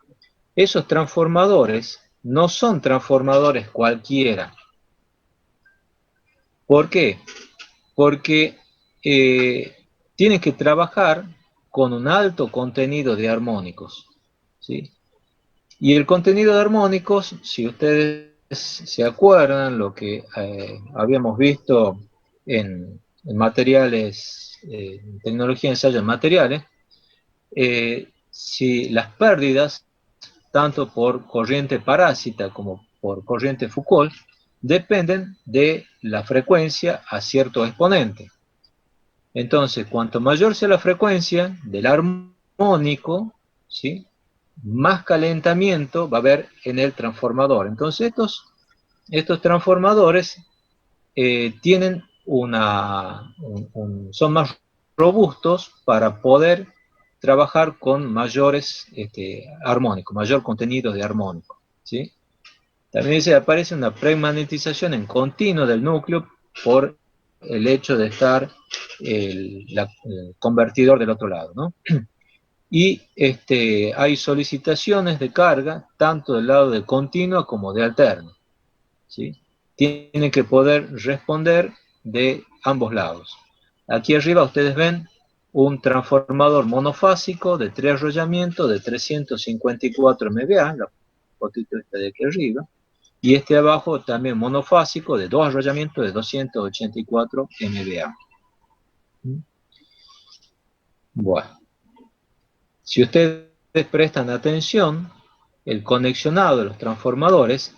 Esos transformadores no son transformadores cualquiera. ¿Por qué? Porque tienen que trabajar con un alto contenido de armónicos, ¿sí? Y el contenido de armónicos, si ustedes se acuerdan lo que habíamos visto en materiales, en tecnología de ensayo en materiales, si las pérdidas, tanto por corriente parásita como por corriente Foucault, dependen de la frecuencia a cierto exponente. Entonces, cuanto mayor sea la frecuencia del armónico, ¿sí?, más calentamiento va a haber en el transformador. Entonces, estos transformadores tienen son más robustos para poder trabajar con mayores armónicos, mayor contenido de armónico, ¿sí? También aparece una premagnetización en continuo del núcleo por el hecho de estar el convertidor del otro lado, ¿no? Y hay solicitaciones de carga tanto del lado de continua como de alterna, ¿sí? Tienen que poder responder de ambos lados. Aquí arriba ustedes ven un transformador monofásico de 3 arrollamientos de 354 MVA, la fotito esta de aquí arriba, y este abajo también monofásico de 2 arrollamientos de 284 MVA. Bueno, si ustedes prestan atención, el conexionado de los transformadores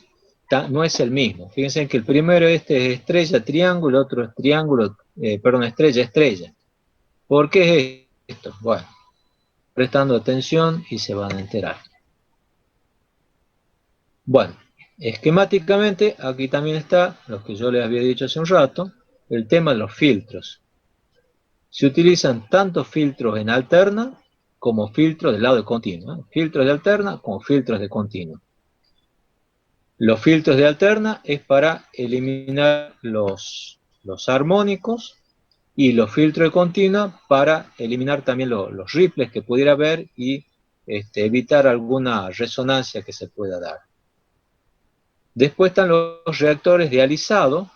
no es el mismo. Fíjense que el primero es estrella, triángulo, el otro es triángulo, estrella, estrella. ¿Por qué es esto? Bueno, prestando atención y se van a enterar. Bueno, esquemáticamente, aquí también está, lo que yo les había dicho hace un rato, el tema de los filtros. Se utilizan tanto filtros en alterna como filtros del lado de continuo, ¿eh? Filtros de alterna como filtros de continuo. Los filtros de alterna es para eliminar los armónicos, y los filtros de continua para eliminar también los ripples que pudiera haber y evitar alguna resonancia que se pueda dar. Después están los reactores de alisado,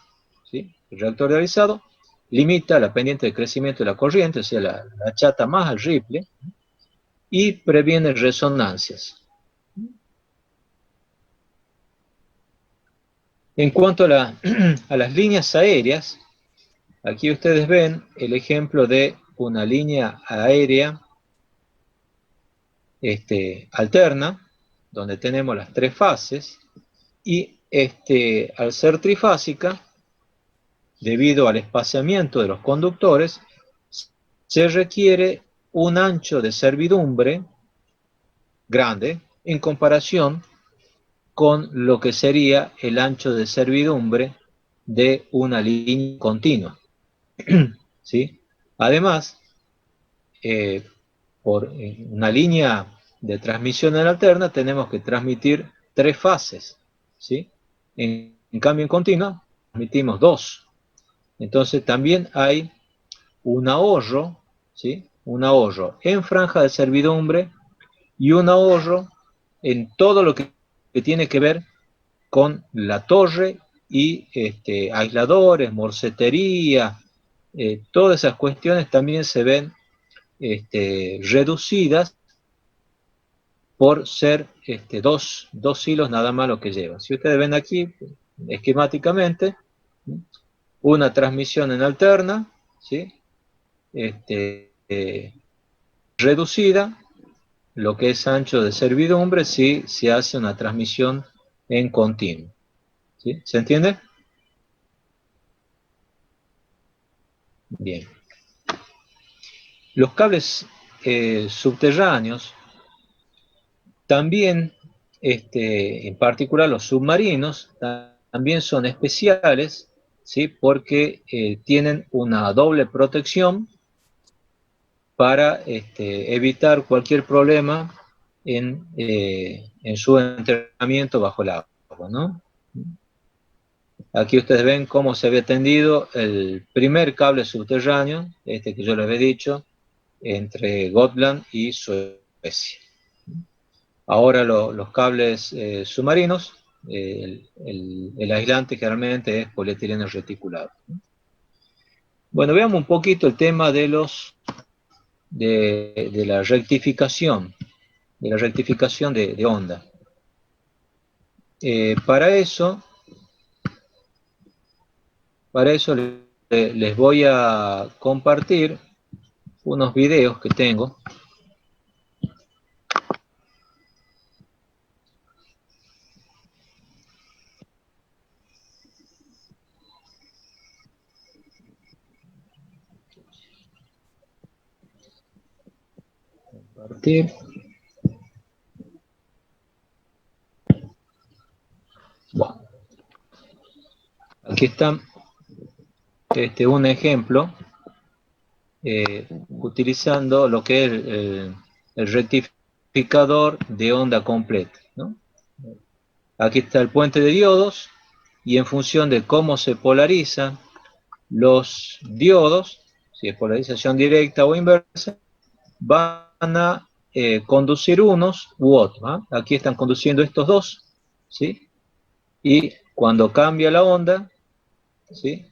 ¿sí? El reactor de alisado limita la pendiente de crecimiento de la corriente, o sea, la achata más al ripple, y previene resonancias. En cuanto a las líneas aéreas, aquí ustedes ven el ejemplo de una línea aérea alterna, donde tenemos las 3 fases, y al ser trifásica, debido al espaciamiento de los conductores, se requiere un ancho de servidumbre grande en comparación con lo que sería el ancho de servidumbre de una línea continua. ¿Sí? Además, por una línea de transmisión en alterna tenemos que transmitir 3 fases. ¿Sí? En cambio, en continua transmitimos 2. Entonces también hay un ahorro, ¿sí? Un ahorro en franja de servidumbre y un ahorro en todo lo que tiene que ver con la torre y aisladores, morcetería, todas esas cuestiones también se ven reducidas por ser dos hilos nada más lo que llevan. Si ustedes ven aquí, esquemáticamente, una transmisión en alterna, ¿sí? Reducida, lo que es ancho de servidumbre, si se hace una transmisión en continuo. ¿Sí? ¿Se entiende? Bien. Los cables subterráneos, también, en particular los submarinos, también son especiales, ¿sí? Porque tienen una doble protección para evitar cualquier problema en su entrenamiento bajo el agua, ¿no? Aquí ustedes ven cómo se había tendido el primer cable subterráneo, que yo les había dicho, entre Gotland y Suecia. Ahora los cables submarinos, el aislante generalmente es polietileno reticulado. Bueno, veamos un poquito el tema de la rectificación, de onda. Para eso les voy a compartir unos videos que tengo. Compartir. Bueno. Aquí está un ejemplo utilizando lo que es el rectificador de onda completa, ¿no? Aquí está el puente de diodos y en función de cómo se polarizan los diodos, si es polarización directa o inversa, van a conducir unos u otros, ¿eh? Aquí están conduciendo estos dos, ¿sí? Y cuando cambia la onda, ¿sí?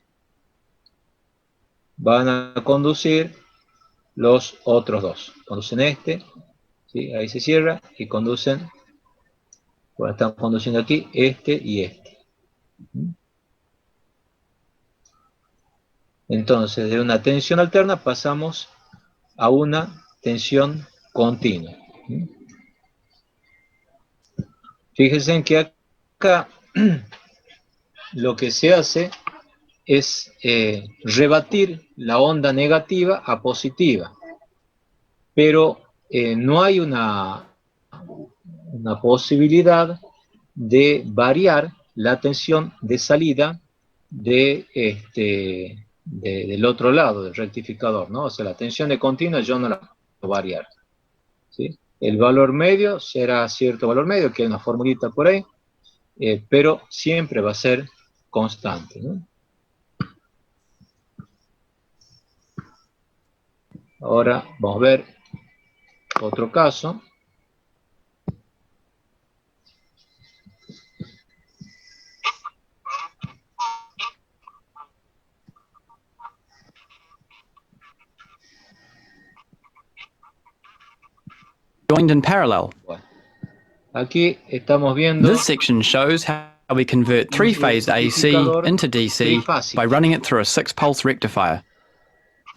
Van a conducir los otros dos. Conducen ¿sí? Ahí se cierra y conducen, bueno, están conduciendo aquí y este. Entonces, de una tensión alterna pasamos a una tensión continua. Fíjense en que acá lo que se hace es rebatir la onda negativa a positiva, pero no hay una posibilidad de variar la tensión de salida del otro lado, del rectificador, ¿no? O sea, la tensión de continua yo no la puedo variar, ¿sí? El valor medio será cierto valor medio, que hay una formulita por ahí, pero siempre va a ser constante, ¿no? Ahora vamos a ver otro caso. Joined in parallel. Bueno, aquí estamos viendo. This section shows how we convert three-phase AC into DC by running it through a 6-pulse rectifier.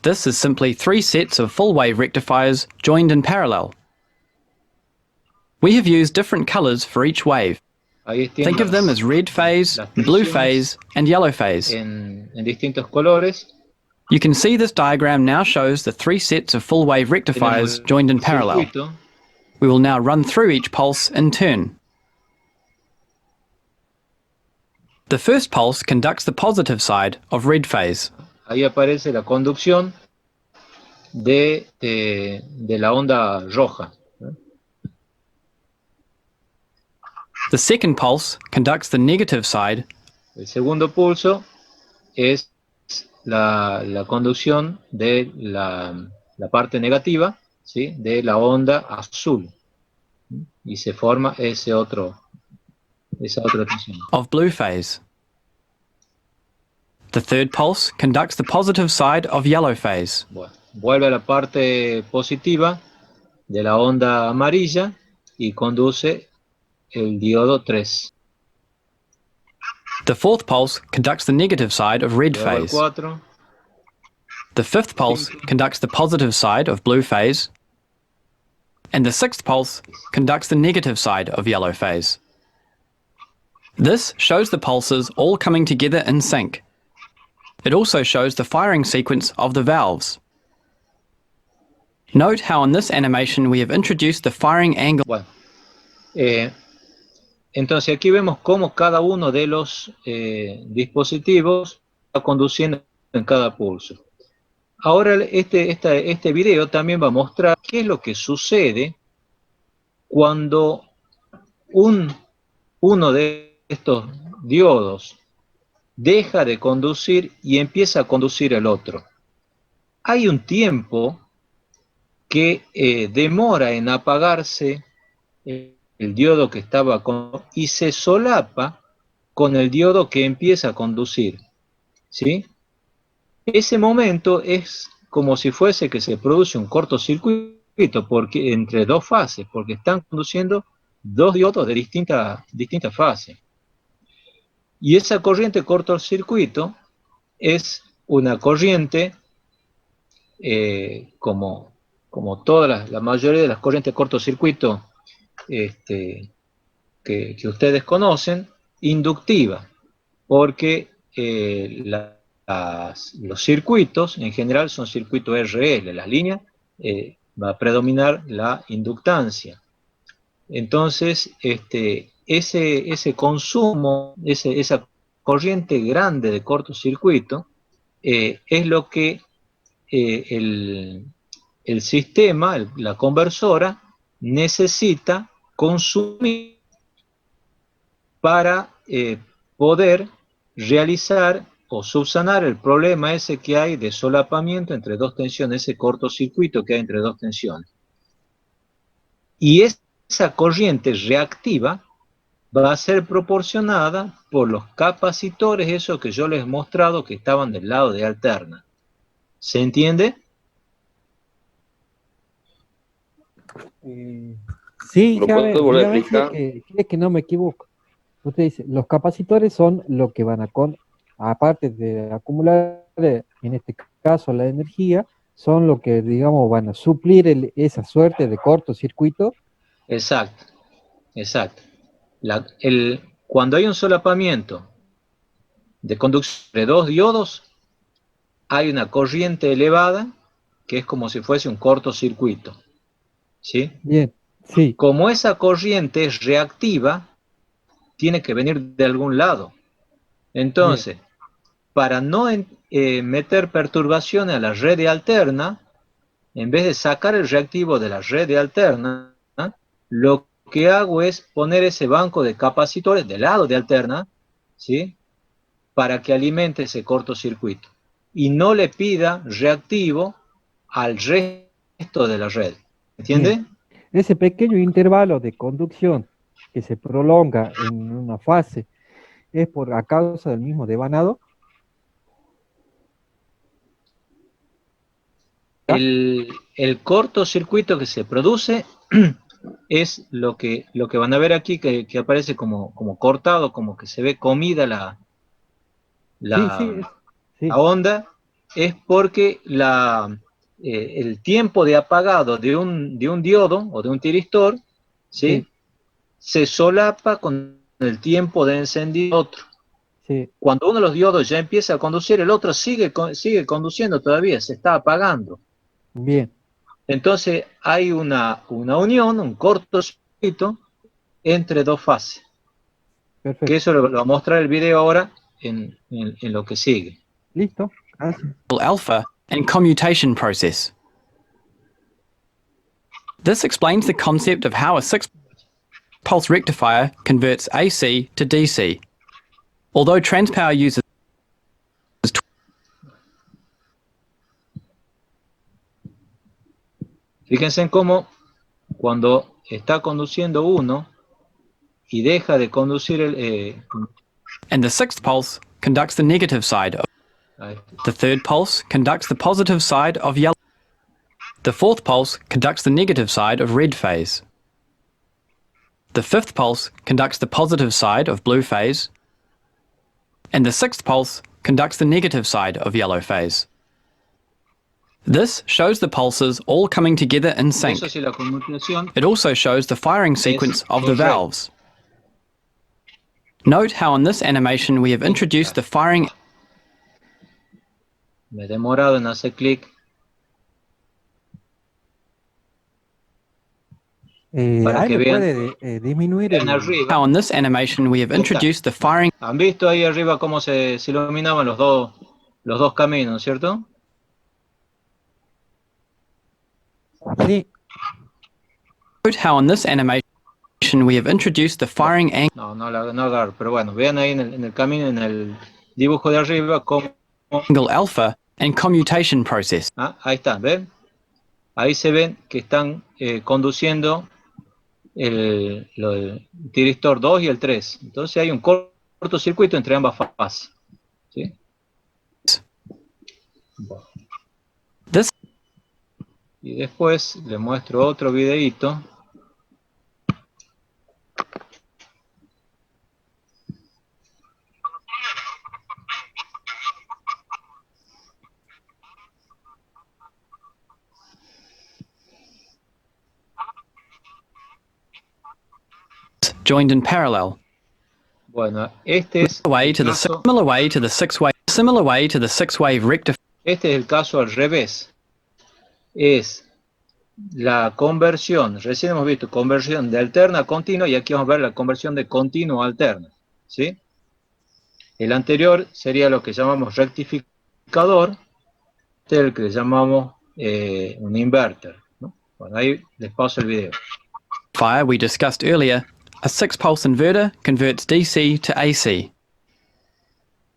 This is simply 3 sets of full-wave rectifiers joined in parallel. We have used different colors for each wave. Think of them as red phase, blue phase, and yellow phase. En distintos colores. You can see this diagram now shows the 3 sets of full-wave rectifiers joined in parallel. We will now run through each pulse in turn. The first pulse conducts the positive side of red phase. Ahí aparece la conducción de la onda roja. The second pulse conducts the negative side. El segundo pulso es la conducción de la parte negativa, ¿sí?, de la onda azul. Y se forma esa otra tensión. Of blue phase. The third pulse conducts the positive side of yellow phase. Bueno, vuelve a la parte positiva de la onda amarilla y conduce el diodo 3. The fourth pulse conducts the negative side of red Luego el phase. 4, The fifth pulse conducts the positive side of blue phase. And the sixth pulse conducts the negative side of yellow phase. This shows the pulses all coming together in sync. It also shows the firing sequence of the valves. Note how in this animation we have introduced the firing angle. Bueno, entonces aquí vemos cómo cada uno de los dispositivos va conduciendo en cada pulso. Ahora este video también va a mostrar qué es lo que sucede cuando uno de estos diodos deja de conducir y empieza a conducir el otro. Hay un tiempo que demora en apagarse el diodo que estaba y se solapa con el diodo que empieza a conducir, ¿sí? Ese momento es como si fuese que se produce un cortocircuito porque, entre dos fases, porque están conduciendo dos diodos de distintas fases. Y esa corriente cortocircuito es una corriente, como toda la mayoría de las corrientes cortocircuito que ustedes conocen, inductiva, porque los circuitos en general son circuitos RL, las líneas va a predominar la inductancia. Entonces, ese consumo, esa corriente grande de cortocircuito, es lo que el sistema, la conversora, necesita consumir para poder realizar o subsanar el problema ese que hay de solapamiento entre dos tensiones, ese cortocircuito que hay entre dos tensiones. Y esa corriente reactiva va a ser proporcionada por los capacitores, esos que yo les he mostrado que estaban del lado de alterna. ¿Se entiende? Sí, ¿Lo puedo volver a explicar? que no me equivoco. Usted dice, los capacitores son lo que van aparte de acumular, en este caso la energía, son lo que, digamos, van a suplir esa suerte de cortocircuito. Exacto, exacto. Cuando hay un solapamiento de conducción de dos diodos, hay una corriente elevada que es como si fuese un cortocircuito. ¿Sí? Bien, sí. Como esa corriente es reactiva, tiene que venir de algún lado. Entonces, bien, para no meter perturbaciones a la red de alterna, en vez de sacar el reactivo de la red de alterna, lo que hago es poner ese banco de capacitores del lado de alterna, ¿sí?, para que alimente ese cortocircuito y no le pida reactivo al resto de la red. ¿Entiende? Bien. Ese pequeño intervalo de conducción que se prolonga en una fase es a causa del mismo devanado. El cortocircuito que se produce es lo que van a ver aquí, que aparece como cortado, como que se ve comida la onda, es porque el tiempo de apagado de un diodo o de un tiristor, ¿sí?, se solapa con el tiempo de encendido otro. Sí. Cuando uno de los diodos ya empieza a conducir, el otro sigue conduciendo todavía, se está apagando. Bien. Entonces hay una unión, un cortocircuito entre dos fases. Perfecto. Que eso lo va a mostrar el video ahora en lo que sigue. Listo. Gracias. Alpha and commutation process. This explains the concept of how a 6-pulse rectifier converts AC to DC. Although TransPower uses Fíjense en cómo cuando está conduciendo uno y deja de conducir and the 6th pulse conducts the negative side. The 3rd pulse conducts the positive side of yellow. The 4th pulse conducts the negative side of red phase. The 5th pulse conducts the positive side of blue phase. And the 6th pulse conducts the negative side of yellow phase. This shows the pulses all coming together in sync. Eso sí, la conmutación It also shows the firing sequence of the correcta. valves. Note how in this animation we have introduced the firing. Me he demorado en hacer clic. Para Ahí que me vean, puede disminuir vean el... arriba. How in this animation we have introduced the firing. ¿Han visto ahí arriba cómo se iluminaban los dos caminos, cierto? Sí, Note how in this animation we have introduced the firing No agarro, pero bueno, vean ahí en el camino, en el dibujo de arriba, cómo... angle alpha and commutation process. Ahí está, ¿ven? Ahí se ven que están conduciendo el tiristor 2 y el 3. Entonces hay un cortocircuito entre ambas fases. ¿Sí? Bueno. This Y después le muestro otro videíto. joined in parallel. Bueno, este es Similar way to the six-wave rectifier. Este es el caso al revés. Es la conversión, recién hemos visto conversión de alterna a continua y aquí vamos a ver la conversión de continuo a alterna. ¿Sí? El anterior sería lo que llamamos rectificador, este es el que llamamos un inverter, ¿no? Bueno, ahí les paso el video. Fire we discussed earlier, a 6-pulse inverter converts DC to AC.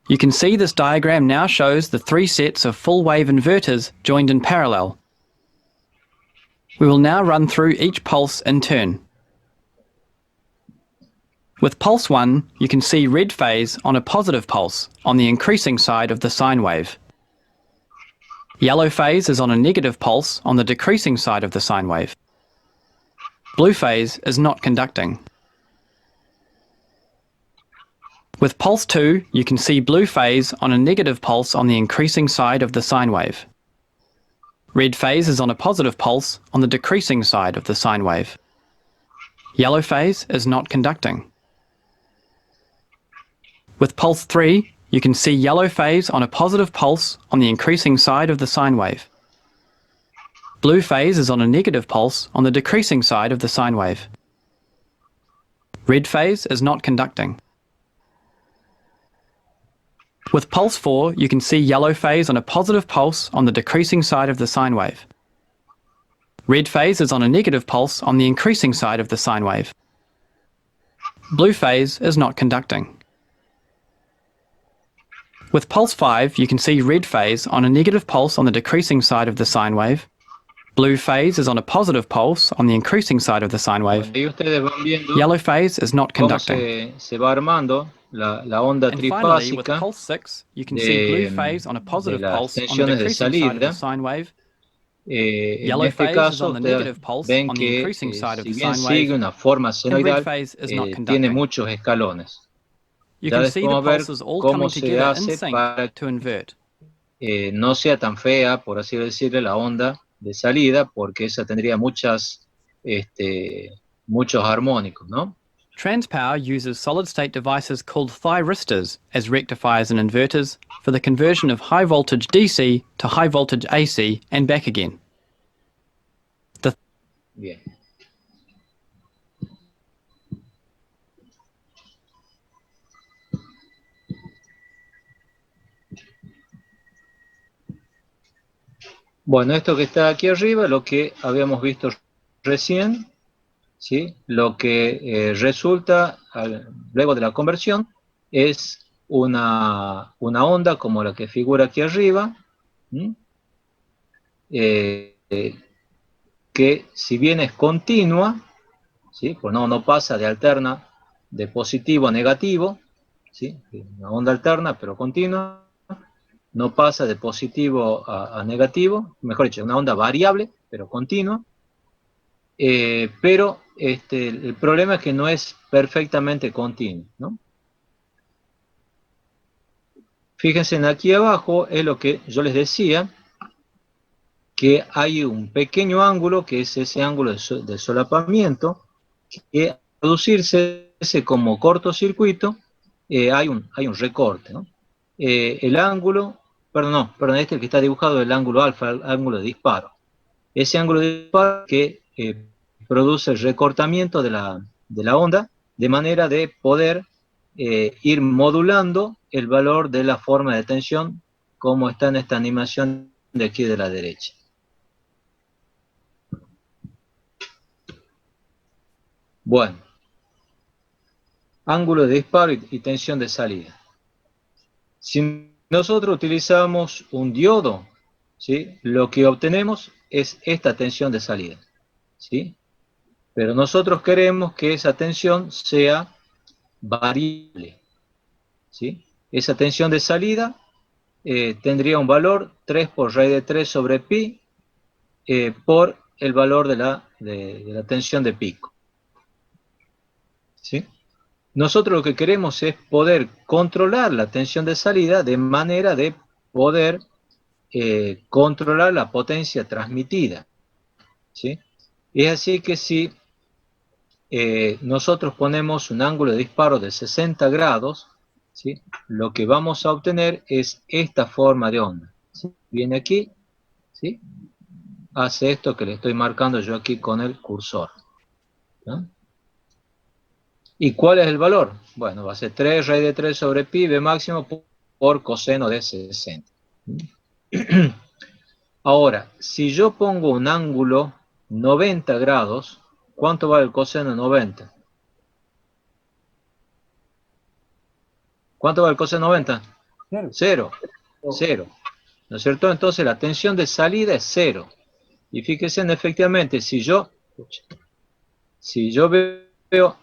You can see this diagram now shows the 3 sets of full-wave inverters joined in parallel. We will now run through each pulse in turn. With pulse 1, you can see red phase on a positive pulse on the increasing side of the sine wave. Yellow phase is on a negative pulse on the decreasing side of the sine wave. Blue phase is not conducting. With pulse 2, you can see blue phase on a negative pulse on the increasing side of the sine wave. Red phase is on a positive pulse on the decreasing side of the sine wave. Yellow phase is not conducting. With pulse 3, you can see yellow phase on a positive pulse on the increasing side of the sine wave. Blue phase is on a negative pulse on the decreasing side of the sine wave. Red phase is not conducting. With pulse 4, you can see yellow phase on a positive pulse on the decreasing side of the sine wave. Red phase is on a negative pulse on the increasing side of the sine wave. Blue phase is not conducting. With pulse 5, you can see red phase on a negative pulse on the decreasing side of the sine wave. Blue phase is on a positive pulse on the increasing side of the sine wave. Yellow phase is not conducting. Se va armando la onda And finally, with trifásica pulse 6, you can see blue phase on a positive pulse on the decreasing side of the sine wave. En Yellow este phase is caso, on the ustedes negative pulse ven on the que increasing side of si the bien sine sigue wave, una forma and red senoidal, phase is not tiene conducting. muchos escalones. You Ya can see the después ver pulses all cómo coming se together in hace sync para to invert. que no sea tan fea, por así decirlo, la onda de salida, porque esa tendría muchos armónicos, ¿no? TransPower uses solid-state devices called thyristors as rectifiers and inverters for the conversion of high-voltage DC to high-voltage AC and back again. Bien. Bueno, esto que está aquí arriba, lo que habíamos visto recién, ¿sí? Lo que resulta luego de la conversión es una onda como la que figura aquí arriba, que si bien es continua, ¿sí? Pues no pasa de alterna de positivo a negativo, ¿sí? Una onda alterna pero continua, no pasa de positivo a negativo, mejor dicho, una onda variable pero continua, pero el problema es que no es perfectamente continua, ¿no? Fíjense, en aquí abajo es lo que yo les decía, que hay un pequeño ángulo, que es ese ángulo de solapamiento, que al producirse ese como cortocircuito, hay un recorte, ¿no? El ángulo, perdón, este que está dibujado, el ángulo alfa, el ángulo de disparo. Ese ángulo de disparo que produce el recortamiento de la onda, de manera de poder ir modulando el valor de la forma de tensión, como está en esta animación de aquí de la derecha. Bueno, ángulo de disparo y tensión de salida. Si nosotros utilizamos un diodo, ¿sí? Lo que obtenemos es esta tensión de salida, ¿sí? Pero nosotros queremos que esa tensión sea variable, ¿sí? Esa tensión de salida tendría un valor 3 por raíz de 3 sobre pi por el valor de la tensión de pico, ¿sí? Nosotros lo que queremos es poder controlar la tensión de salida de manera de poder controlar la potencia transmitida, ¿sí? Es así que si nosotros ponemos un ángulo de disparo de 60 grados, ¿sí? Lo que vamos a obtener es esta forma de onda, ¿sí? Viene aquí, ¿sí? Hace esto que le estoy marcando yo aquí con el cursor, ¿no? ¿Y cuál es el valor? Bueno, va a ser 3 raíz de 3 sobre pi b máximo por coseno de 60. Ahora, si yo pongo un ángulo 90 grados, ¿cuánto vale el coseno de 90? ¿Cuánto vale el coseno de 90? Cero. Cero. ¿No es cierto? Entonces la tensión de salida es 0. Y fíjense, efectivamente, si yo veo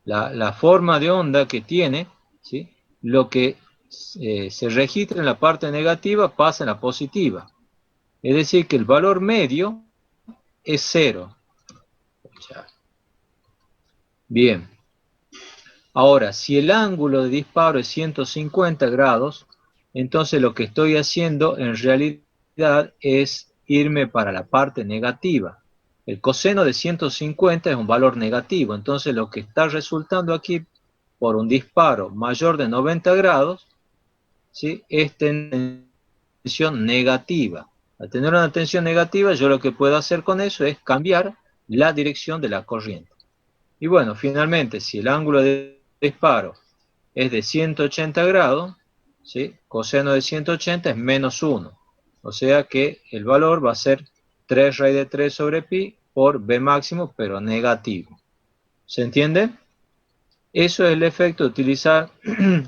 la forma de onda que tiene, ¿sí? Lo que se registra en la parte negativa pasa en la positiva. Es decir, que el valor medio es 0. Bien. Ahora, si el ángulo de disparo es 150 grados, entonces lo que estoy haciendo en realidad es irme para la parte negativa. El coseno de 150 es un valor negativo, entonces lo que está resultando aquí por un disparo mayor de 90 grados, ¿sí? Es tensión negativa. Al tener una tensión negativa, yo lo que puedo hacer con eso es cambiar la dirección de la corriente. Y bueno, finalmente, si el ángulo de disparo es de 180 grados, ¿sí? Coseno de 180 es menos 1. O sea que el valor va a ser 3 raíz de 3 sobre pi por b máximo, pero negativo. ¿Se entiende? Eso es el efecto de utilizar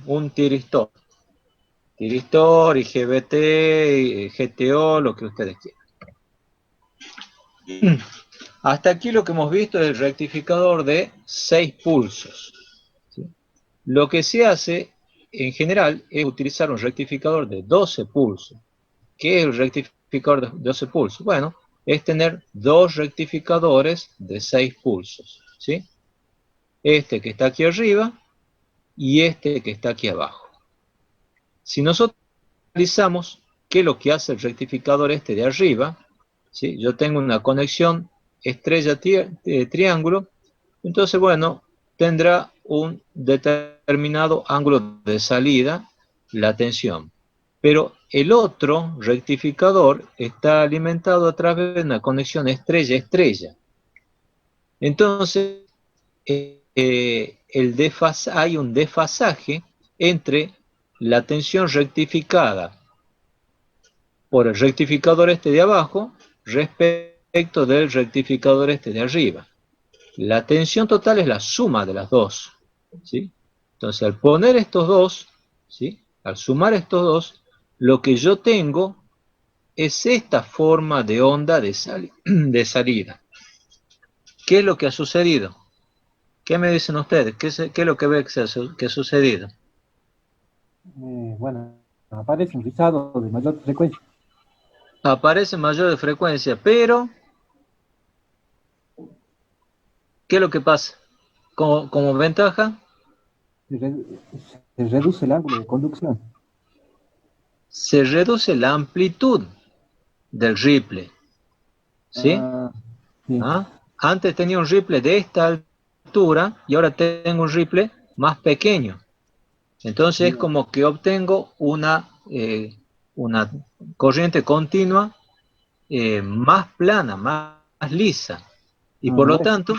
un tiristor. Tiristor, IGBT, GTO, lo que ustedes quieran. Hasta aquí lo que hemos visto es el rectificador de 6 pulsos. ¿Sí? Lo que se hace en general es utilizar un rectificador de 12 pulsos. ¿Qué es el rectificador de 12 pulsos? Bueno, es tener dos rectificadores de 6 pulsos, ¿sí? Este que está aquí arriba y este que está aquí abajo. Si nosotros analizamos qué es lo que hace el rectificador este de arriba, ¿sí? Yo tengo una conexión estrella triángulo, entonces, bueno, tendrá un determinado ángulo de salida, la tensión. Pero el otro rectificador está alimentado a través de una conexión estrella-estrella. Entonces, hay un desfasaje entre la tensión rectificada por el rectificador este de abajo respecto del rectificador este de arriba. La tensión total es la suma de las dos, ¿sí? Entonces, al poner estos dos, ¿sí? Al sumar estos dos, lo que yo tengo es esta forma de onda de salida. ¿Qué es lo que ha sucedido? ¿Qué me dicen ustedes? ¿Qué es lo que ve que ha sucedido? Bueno, aparece un rizado de mayor frecuencia. Aparece mayor de frecuencia, pero ¿qué es lo que pasa? Como ventaja, Se reduce el ángulo de conducción. se reduce la amplitud del ripple, ¿sí? Sí. Antes tenía un ripple de esta altura y ahora tengo un ripple más pequeño. Entonces es como que obtengo una corriente continua más plana, más lisa. Y por lo tanto,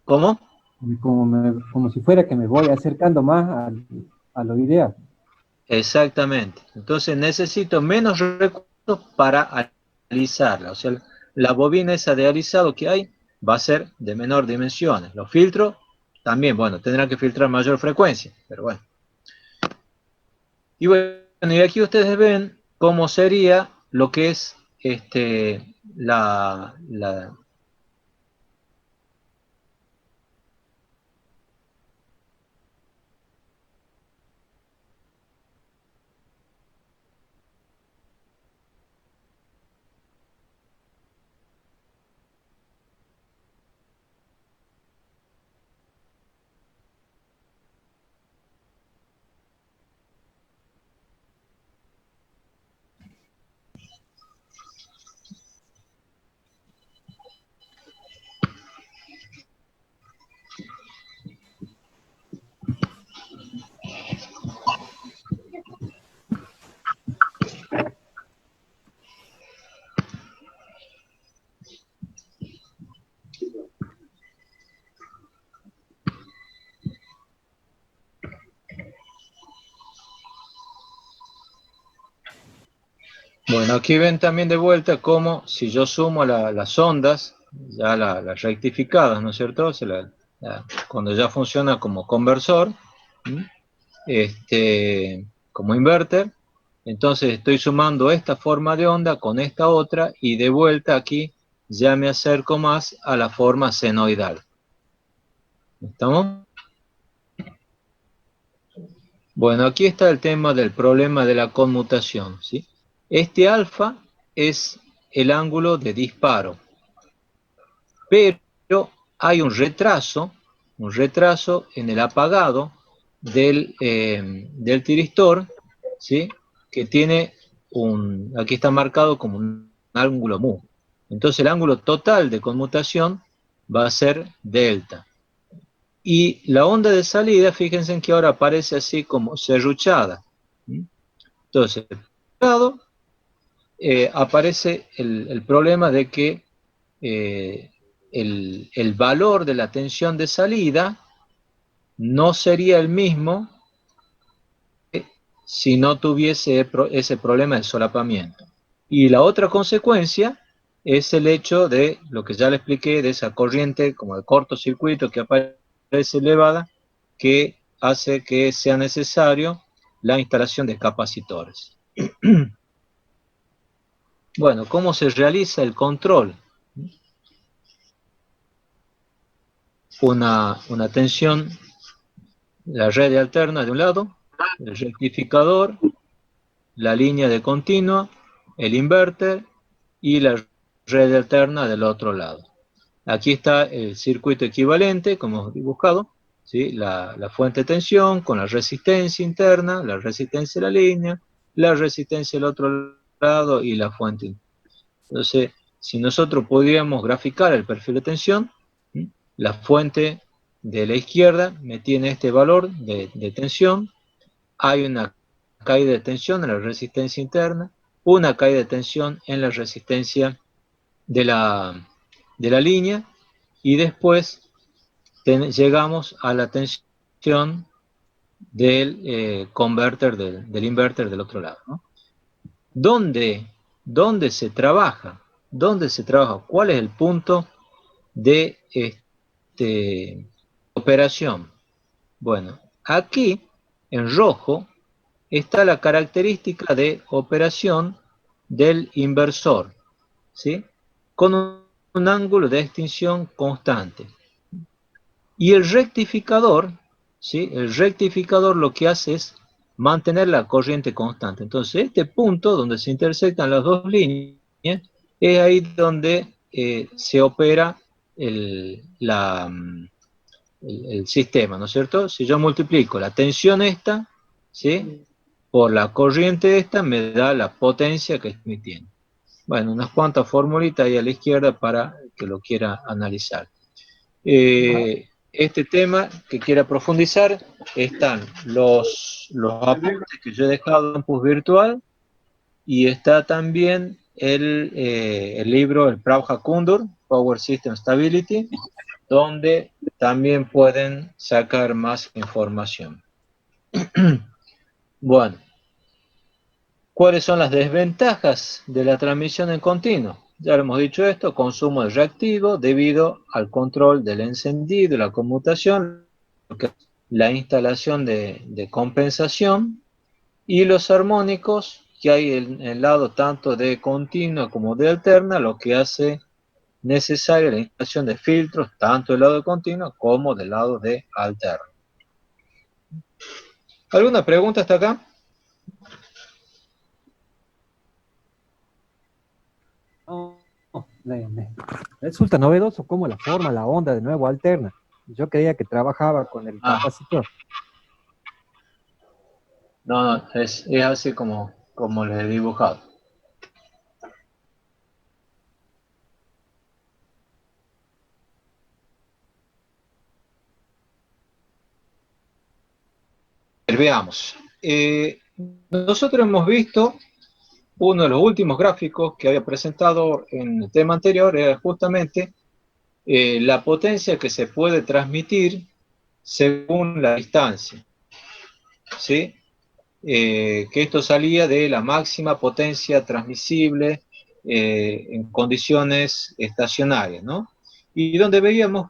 ¿cómo? Como si fuera que me voy acercando más a lo ideal. Exactamente. Entonces necesito menos recursos para alisarla. O sea, la bobina esa de alisado que hay va a ser de menor dimensiones. Los filtros también, bueno, tendrán que filtrar mayor frecuencia, pero bueno. Y bueno, y aquí ustedes ven cómo sería lo que es la Bueno, aquí ven también de vuelta cómo si yo sumo las ondas, ya las rectificadas, ¿no es cierto? O sea, cuando ya funciona como conversor, como inverter, entonces estoy sumando esta forma de onda con esta otra y de vuelta aquí ya me acerco más a la forma senoidal. ¿Estamos? Bueno, aquí está el tema del problema de la conmutación, ¿sí? Este alfa es el ángulo de disparo, pero hay un retraso en el apagado del tiristor, ¿sí? Que tiene aquí está marcado como un ángulo mu. Entonces el ángulo total de conmutación va a ser delta. Y la onda de salida, fíjense en que ahora aparece así como serruchada. Entonces, por un lado, aparece el problema de que el valor de la tensión de salida no sería el mismo si no tuviese ese problema de solapamiento. Y la otra consecuencia es el hecho de lo que ya le expliqué, de esa corriente como de cortocircuito que aparece elevada, que hace que sea necesario la instalación de capacitores. Bueno, ¿cómo se realiza el control? Una tensión, la red alterna de un lado, el rectificador, la línea de continua, el inverter y la red alterna del otro lado. Aquí está el circuito equivalente, como hemos dibujado, ¿sí? La fuente de tensión con la resistencia interna, la resistencia de la línea, la resistencia del otro lado y la fuente. Entonces, si nosotros pudiéramos graficar el perfil de tensión, la fuente de la izquierda me tiene este valor de tensión, hay una caída de tensión en la resistencia interna, una caída de tensión en la resistencia de la línea, y después llegamos a la tensión del converter, del inverter del otro lado, ¿no? ¿Dónde se trabaja? ¿Dónde se trabaja? ¿Cuál es el punto de operación? Bueno, aquí en rojo está la característica de operación del inversor, ¿sí? Con un ángulo de extinción constante. Y el rectificador, ¿sí? El rectificador lo que hace es mantener la corriente constante. Entonces, este punto donde se intersectan las dos líneas, es ahí donde se opera el sistema, ¿no es cierto? Si yo multiplico la tensión esta, ¿sí? Por la corriente esta, me da la potencia que estoy emitiendo. Bueno, unas cuantas formulitas ahí a la izquierda para que lo quiera analizar. Este tema que quiera profundizar, están los apuntes que yo he dejado en campus virtual, y está también el libro, el Prabha Kundur, Power System Stability, donde también pueden sacar más información. Bueno, ¿cuáles son las desventajas de la transmisión en continuo? Ya lo hemos dicho esto, consumo de reactivo debido al control del encendido, la conmutación, la instalación de compensación, y los armónicos que hay en el lado tanto de continua como de alterna, lo que hace necesaria la instalación de filtros tanto del lado de continua como del lado de alterna. ¿Alguna pregunta hasta acá? Me resulta novedoso cómo la forma, la onda de nuevo alterna. Yo creía que trabajaba con el capacitor. No, es así como les he dibujado. Veamos. Nosotros hemos visto uno de los últimos gráficos que había presentado en el tema anterior, era justamente la potencia que se puede transmitir según la distancia, ¿sí? Que esto salía de la máxima potencia transmisible en condiciones estacionarias, ¿no? Y donde veíamos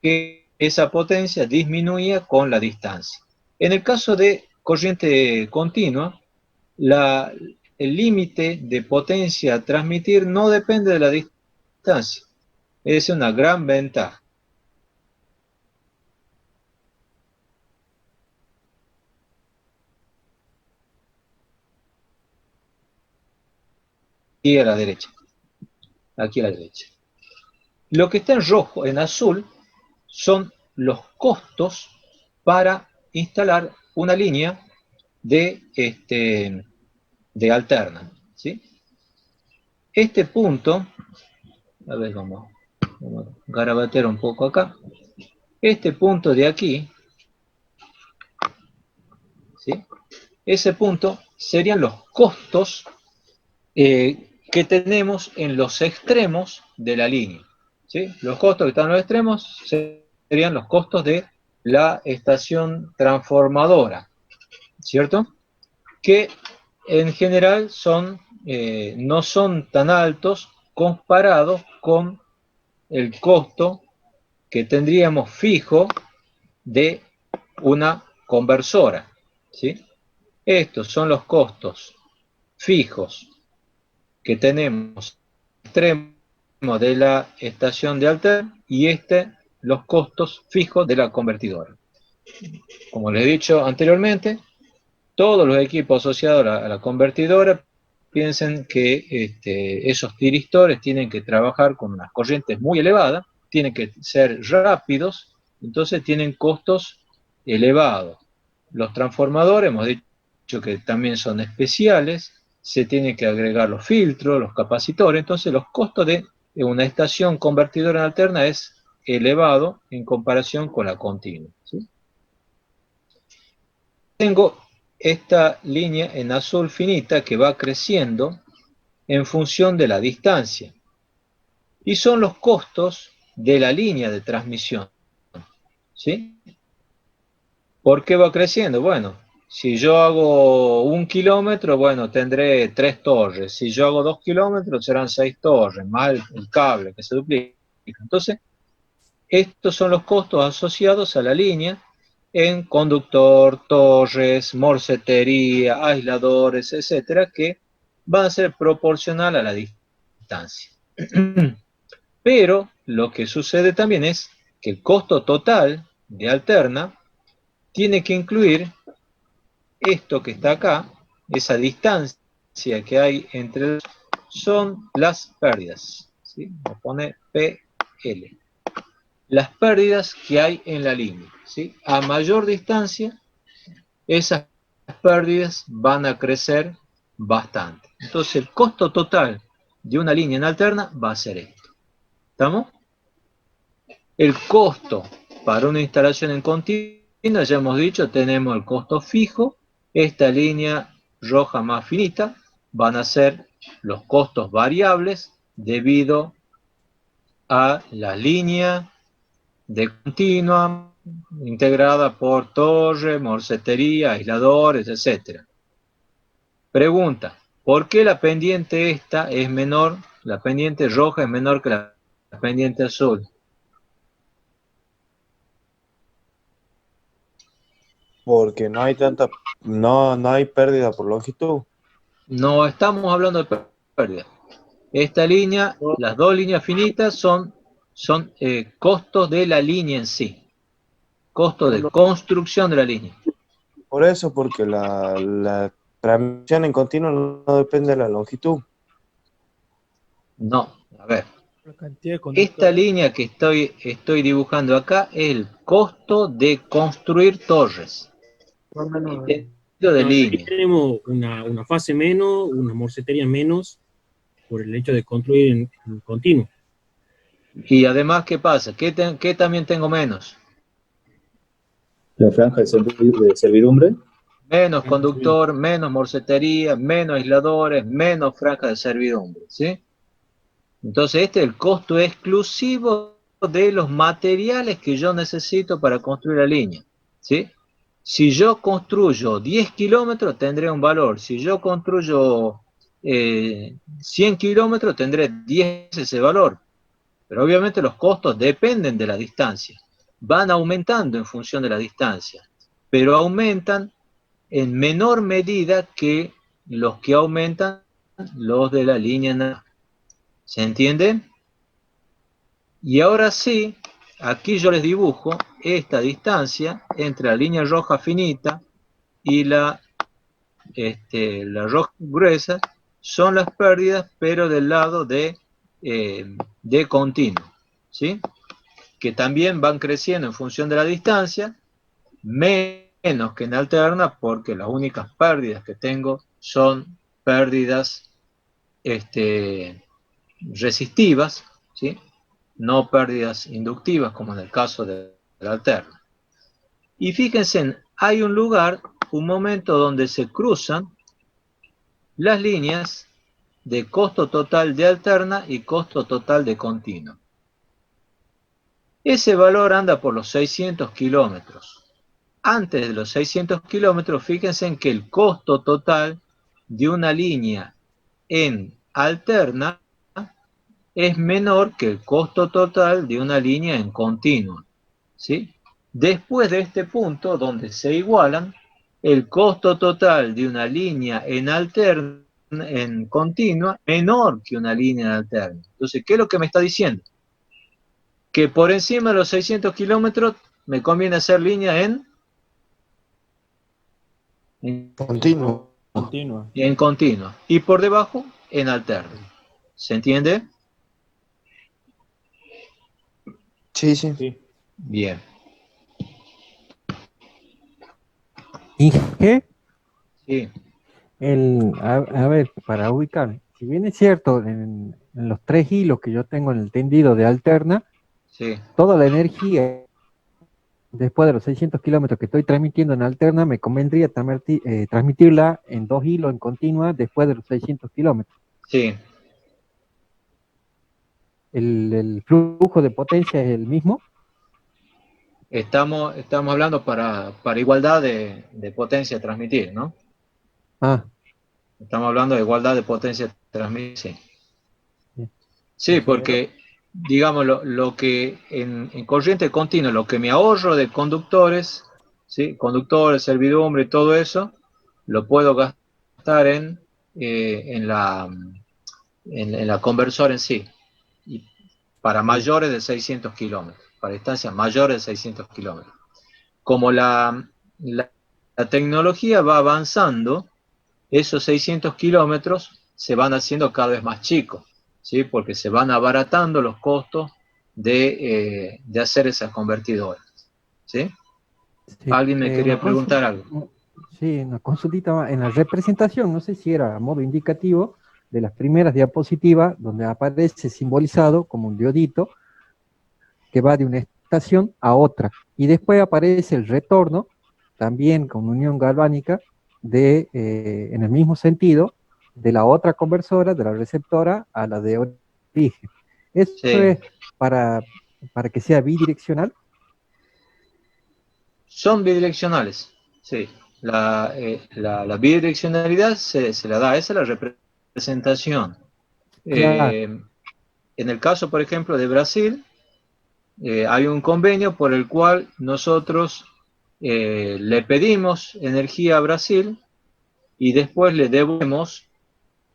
que esa potencia disminuía con la distancia. En el caso de corriente continua, el límite de potencia a transmitir no depende de la distancia. Es una gran ventaja. Aquí a la derecha. Aquí a la derecha. Lo que está en rojo, en azul, son los costos para instalar una línea de alterna, ¿sí? Este punto, a ver, vamos a garabatear un poco acá. Este punto de aquí, ¿sí? Ese punto serían los costos que tenemos en los extremos de la línea, ¿sí? Los costos que están en los extremos serían los costos de la estación transformadora, ¿cierto? Que en general no son tan altos comparados con el costo que tendríamos fijo de una conversora, ¿sí? Estos son los costos fijos que tenemos extremo de la estación de alterna y los costos fijos de la convertidora. Como les he dicho anteriormente, todos los equipos asociados a la convertidora piensen que esos tiristores tienen que trabajar con unas corrientes muy elevadas, tienen que ser rápidos, entonces tienen costos elevados. Los transformadores, hemos dicho que también son especiales, se tienen que agregar los filtros, los capacitores, entonces los costos de una estación convertidora en alterna es elevado en comparación con la continua, ¿sí? Tengo esta línea en azul finita que va creciendo en función de la distancia. Y son los costos de la línea de transmisión, ¿sí? ¿Por qué va creciendo? Bueno, Si yo hago 1 kilómetro, bueno, tendré 3 torres. Si yo hago 2 kilómetros, serán 6 torres, más el cable que se duplica. Entonces, estos son los costos asociados a la línea en conductor, torres, morcetería, aisladores, etcétera, que van a ser proporcional a la distancia. Pero lo que sucede también es que el costo total de alterna tiene que incluir esto que está acá, esa distancia que hay entre son las pérdidas, ¿sí? Vamos a poner PL. Las pérdidas que hay en la línea, ¿sí? A mayor distancia, esas pérdidas van a crecer bastante. Entonces, el costo total de una línea en alterna va a ser esto. ¿Estamos? El costo para una instalación en continua, ya hemos dicho, tenemos el costo fijo. Esta línea roja más finita van a ser los costos variables debido a la línea de continua integrada por torre, morcetería, aisladores, etc. Pregunta, ¿por qué la pendiente esta es menor, la pendiente roja es menor que la pendiente azul? Porque no hay no hay pérdida por longitud. No estamos hablando de pérdida. Esta línea, las dos líneas finitas son costos de la línea en sí. Costo de construcción de la línea. Por eso, porque la transmisión en continuo no depende de la longitud. No, a ver. Esta línea que estoy dibujando acá es el costo de construir torres. De línea. Tenemos una fase menos, una morcetería menos, por el hecho de construir en continuo. Y además, ¿qué pasa? ¿Qué también tengo menos? La franja de servidumbre. Menos conductor, menos morcetería, menos aisladores, menos franja de servidumbre, ¿sí? Entonces este es el costo exclusivo de los materiales que yo necesito para construir la línea, ¿sí? Si yo construyo 10 kilómetros tendré un valor, si yo construyo 100 kilómetros tendré 10 ese valor, pero obviamente los costos dependen de la distancia, van aumentando en función de la distancia, pero aumentan en menor medida que los que aumentan los de la línea naranja. ¿Se entiende? Y ahora sí, aquí yo les dibujo esta distancia entre la línea roja finita y la roja gruesa, son las pérdidas, pero del lado de continuo, ¿sí? Que también van creciendo en función de la distancia, menos que en alterna, porque las únicas pérdidas que tengo son pérdidas resistivas, ¿sí? No pérdidas inductivas, como en el caso de la alterna. Y fíjense, hay un lugar, un momento donde se cruzan las líneas de costo total de alterna y costo total de continuo. Ese valor anda por los 600 kilómetros. Antes de los 600 kilómetros, fíjense en que el costo total de una línea en alterna es menor que el costo total de una línea en continua, ¿sí? Después de este punto, donde se igualan, el costo total de una línea en continua menor que una línea en alterna. Entonces, ¿qué es lo que me está diciendo? Que por encima de los 600 kilómetros me conviene hacer línea en Continuo. En continua. Y por debajo, en alterno. ¿Se entiende? Sí. Bien. Inge, Sí. a ver, para ubicar, si bien es cierto, en los 3 hilos que yo tengo en el tendido de alterna, Sí. toda la energía después de los 600 kilómetros que estoy transmitiendo en alterna, me convendría transmitirla en 2 hilos en continua después de los 600 kilómetros. Sí. ¿El flujo de potencia es el mismo? Estamos hablando para igualdad de potencia a transmitir, ¿no? Ah. Estamos hablando de igualdad de potencia a transmitir, sí. Sí, porque, digamos, lo que en corriente continua, lo que me ahorro de conductores, ¿sí? Conductores, servidumbre y todo eso, lo puedo gastar en la conversora en sí, y para mayores de 600 kilómetros, para distancias mayores de 600 kilómetros. Como la tecnología va avanzando, esos 600 kilómetros se van haciendo cada vez más chicos, ¿sí? Porque se van abaratando los costos de hacer esas convertidoras, ¿sí? Sí. Alguien me quería preguntar algo. Sí, una consultita más. En la representación, no sé si era a modo indicativo, de las primeras diapositivas, donde aparece simbolizado como un diodito que va de una estación a otra. Y después aparece el retorno, también con unión galvánica, en el mismo sentido, de la otra conversora, de la receptora, a la de origen. ¿Eso es para que sea bidireccional? Son bidireccionales, sí. La bidireccionalidad se la da, esa es la representación. Claro. En el caso, por ejemplo, de Brasil, hay un convenio por el cual nosotros le pedimos energía a Brasil y después le devolvemos,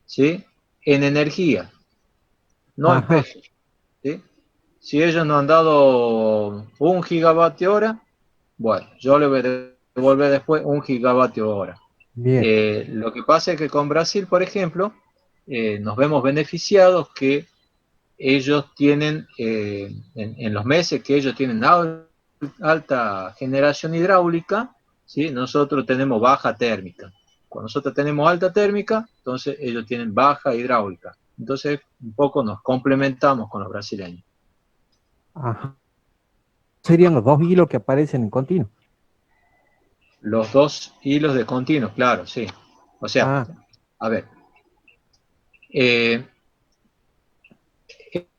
¿sí? En energía, no en pesos, ¿sí? Si ellos nos han dado 1 gigavatio hora, bueno, yo le voy a devolver después 1 gigavatio hora. Lo que pasa es que con Brasil, por ejemplo, nos vemos beneficiados que ellos tienen, en los meses que ellos tienen alta generación hidráulica, ¿sí? Nosotros tenemos baja térmica. Cuando nosotros tenemos alta térmica, entonces ellos tienen baja hidráulica. Entonces, un poco nos complementamos con los brasileños. Ajá. Serían los dos hilos que aparecen en continuo. Los dos hilos de continuo, claro, sí. O sea, a ver.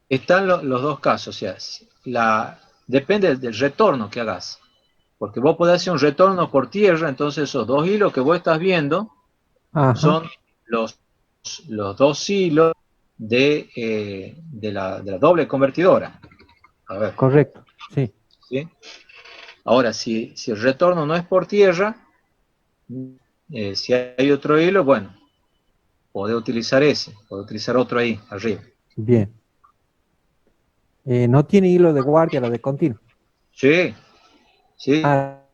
Están los dos casos, o sea, depende del retorno que hagas. Porque vos podés hacer un retorno por tierra, entonces esos dos hilos que vos estás viendo son los dos hilos de la doble convertidora. A ver. Correcto, sí. ¿Sí? Ahora, si el retorno no es por tierra, si hay otro hilo, bueno, podés utilizar ese, podés utilizar otro ahí, arriba. Bien. ¿No tiene hilo de guardia la de continuo? Sí, sí,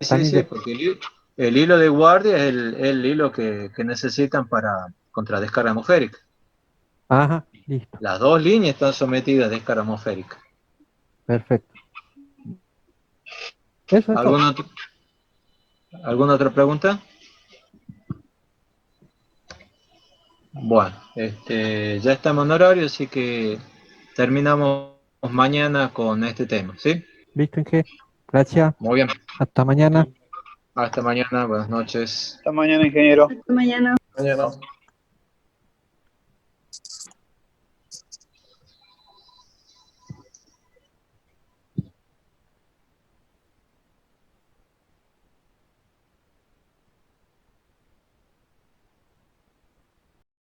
sí, porque el hilo de guardia es el hilo que necesitan contra descarga atmosférica. Ajá, listo. Las dos líneas están sometidas a descarga atmosférica. Perfecto. Eso es todo. ¿Alguna otra pregunta? Bueno, ya estamos en horario, así que terminamos mañana con este tema, ¿sí? Listo, Inge. Gracias. Muy bien. Hasta mañana. Hasta mañana, buenas noches. Hasta mañana, ingeniero. Hasta mañana. Mañana.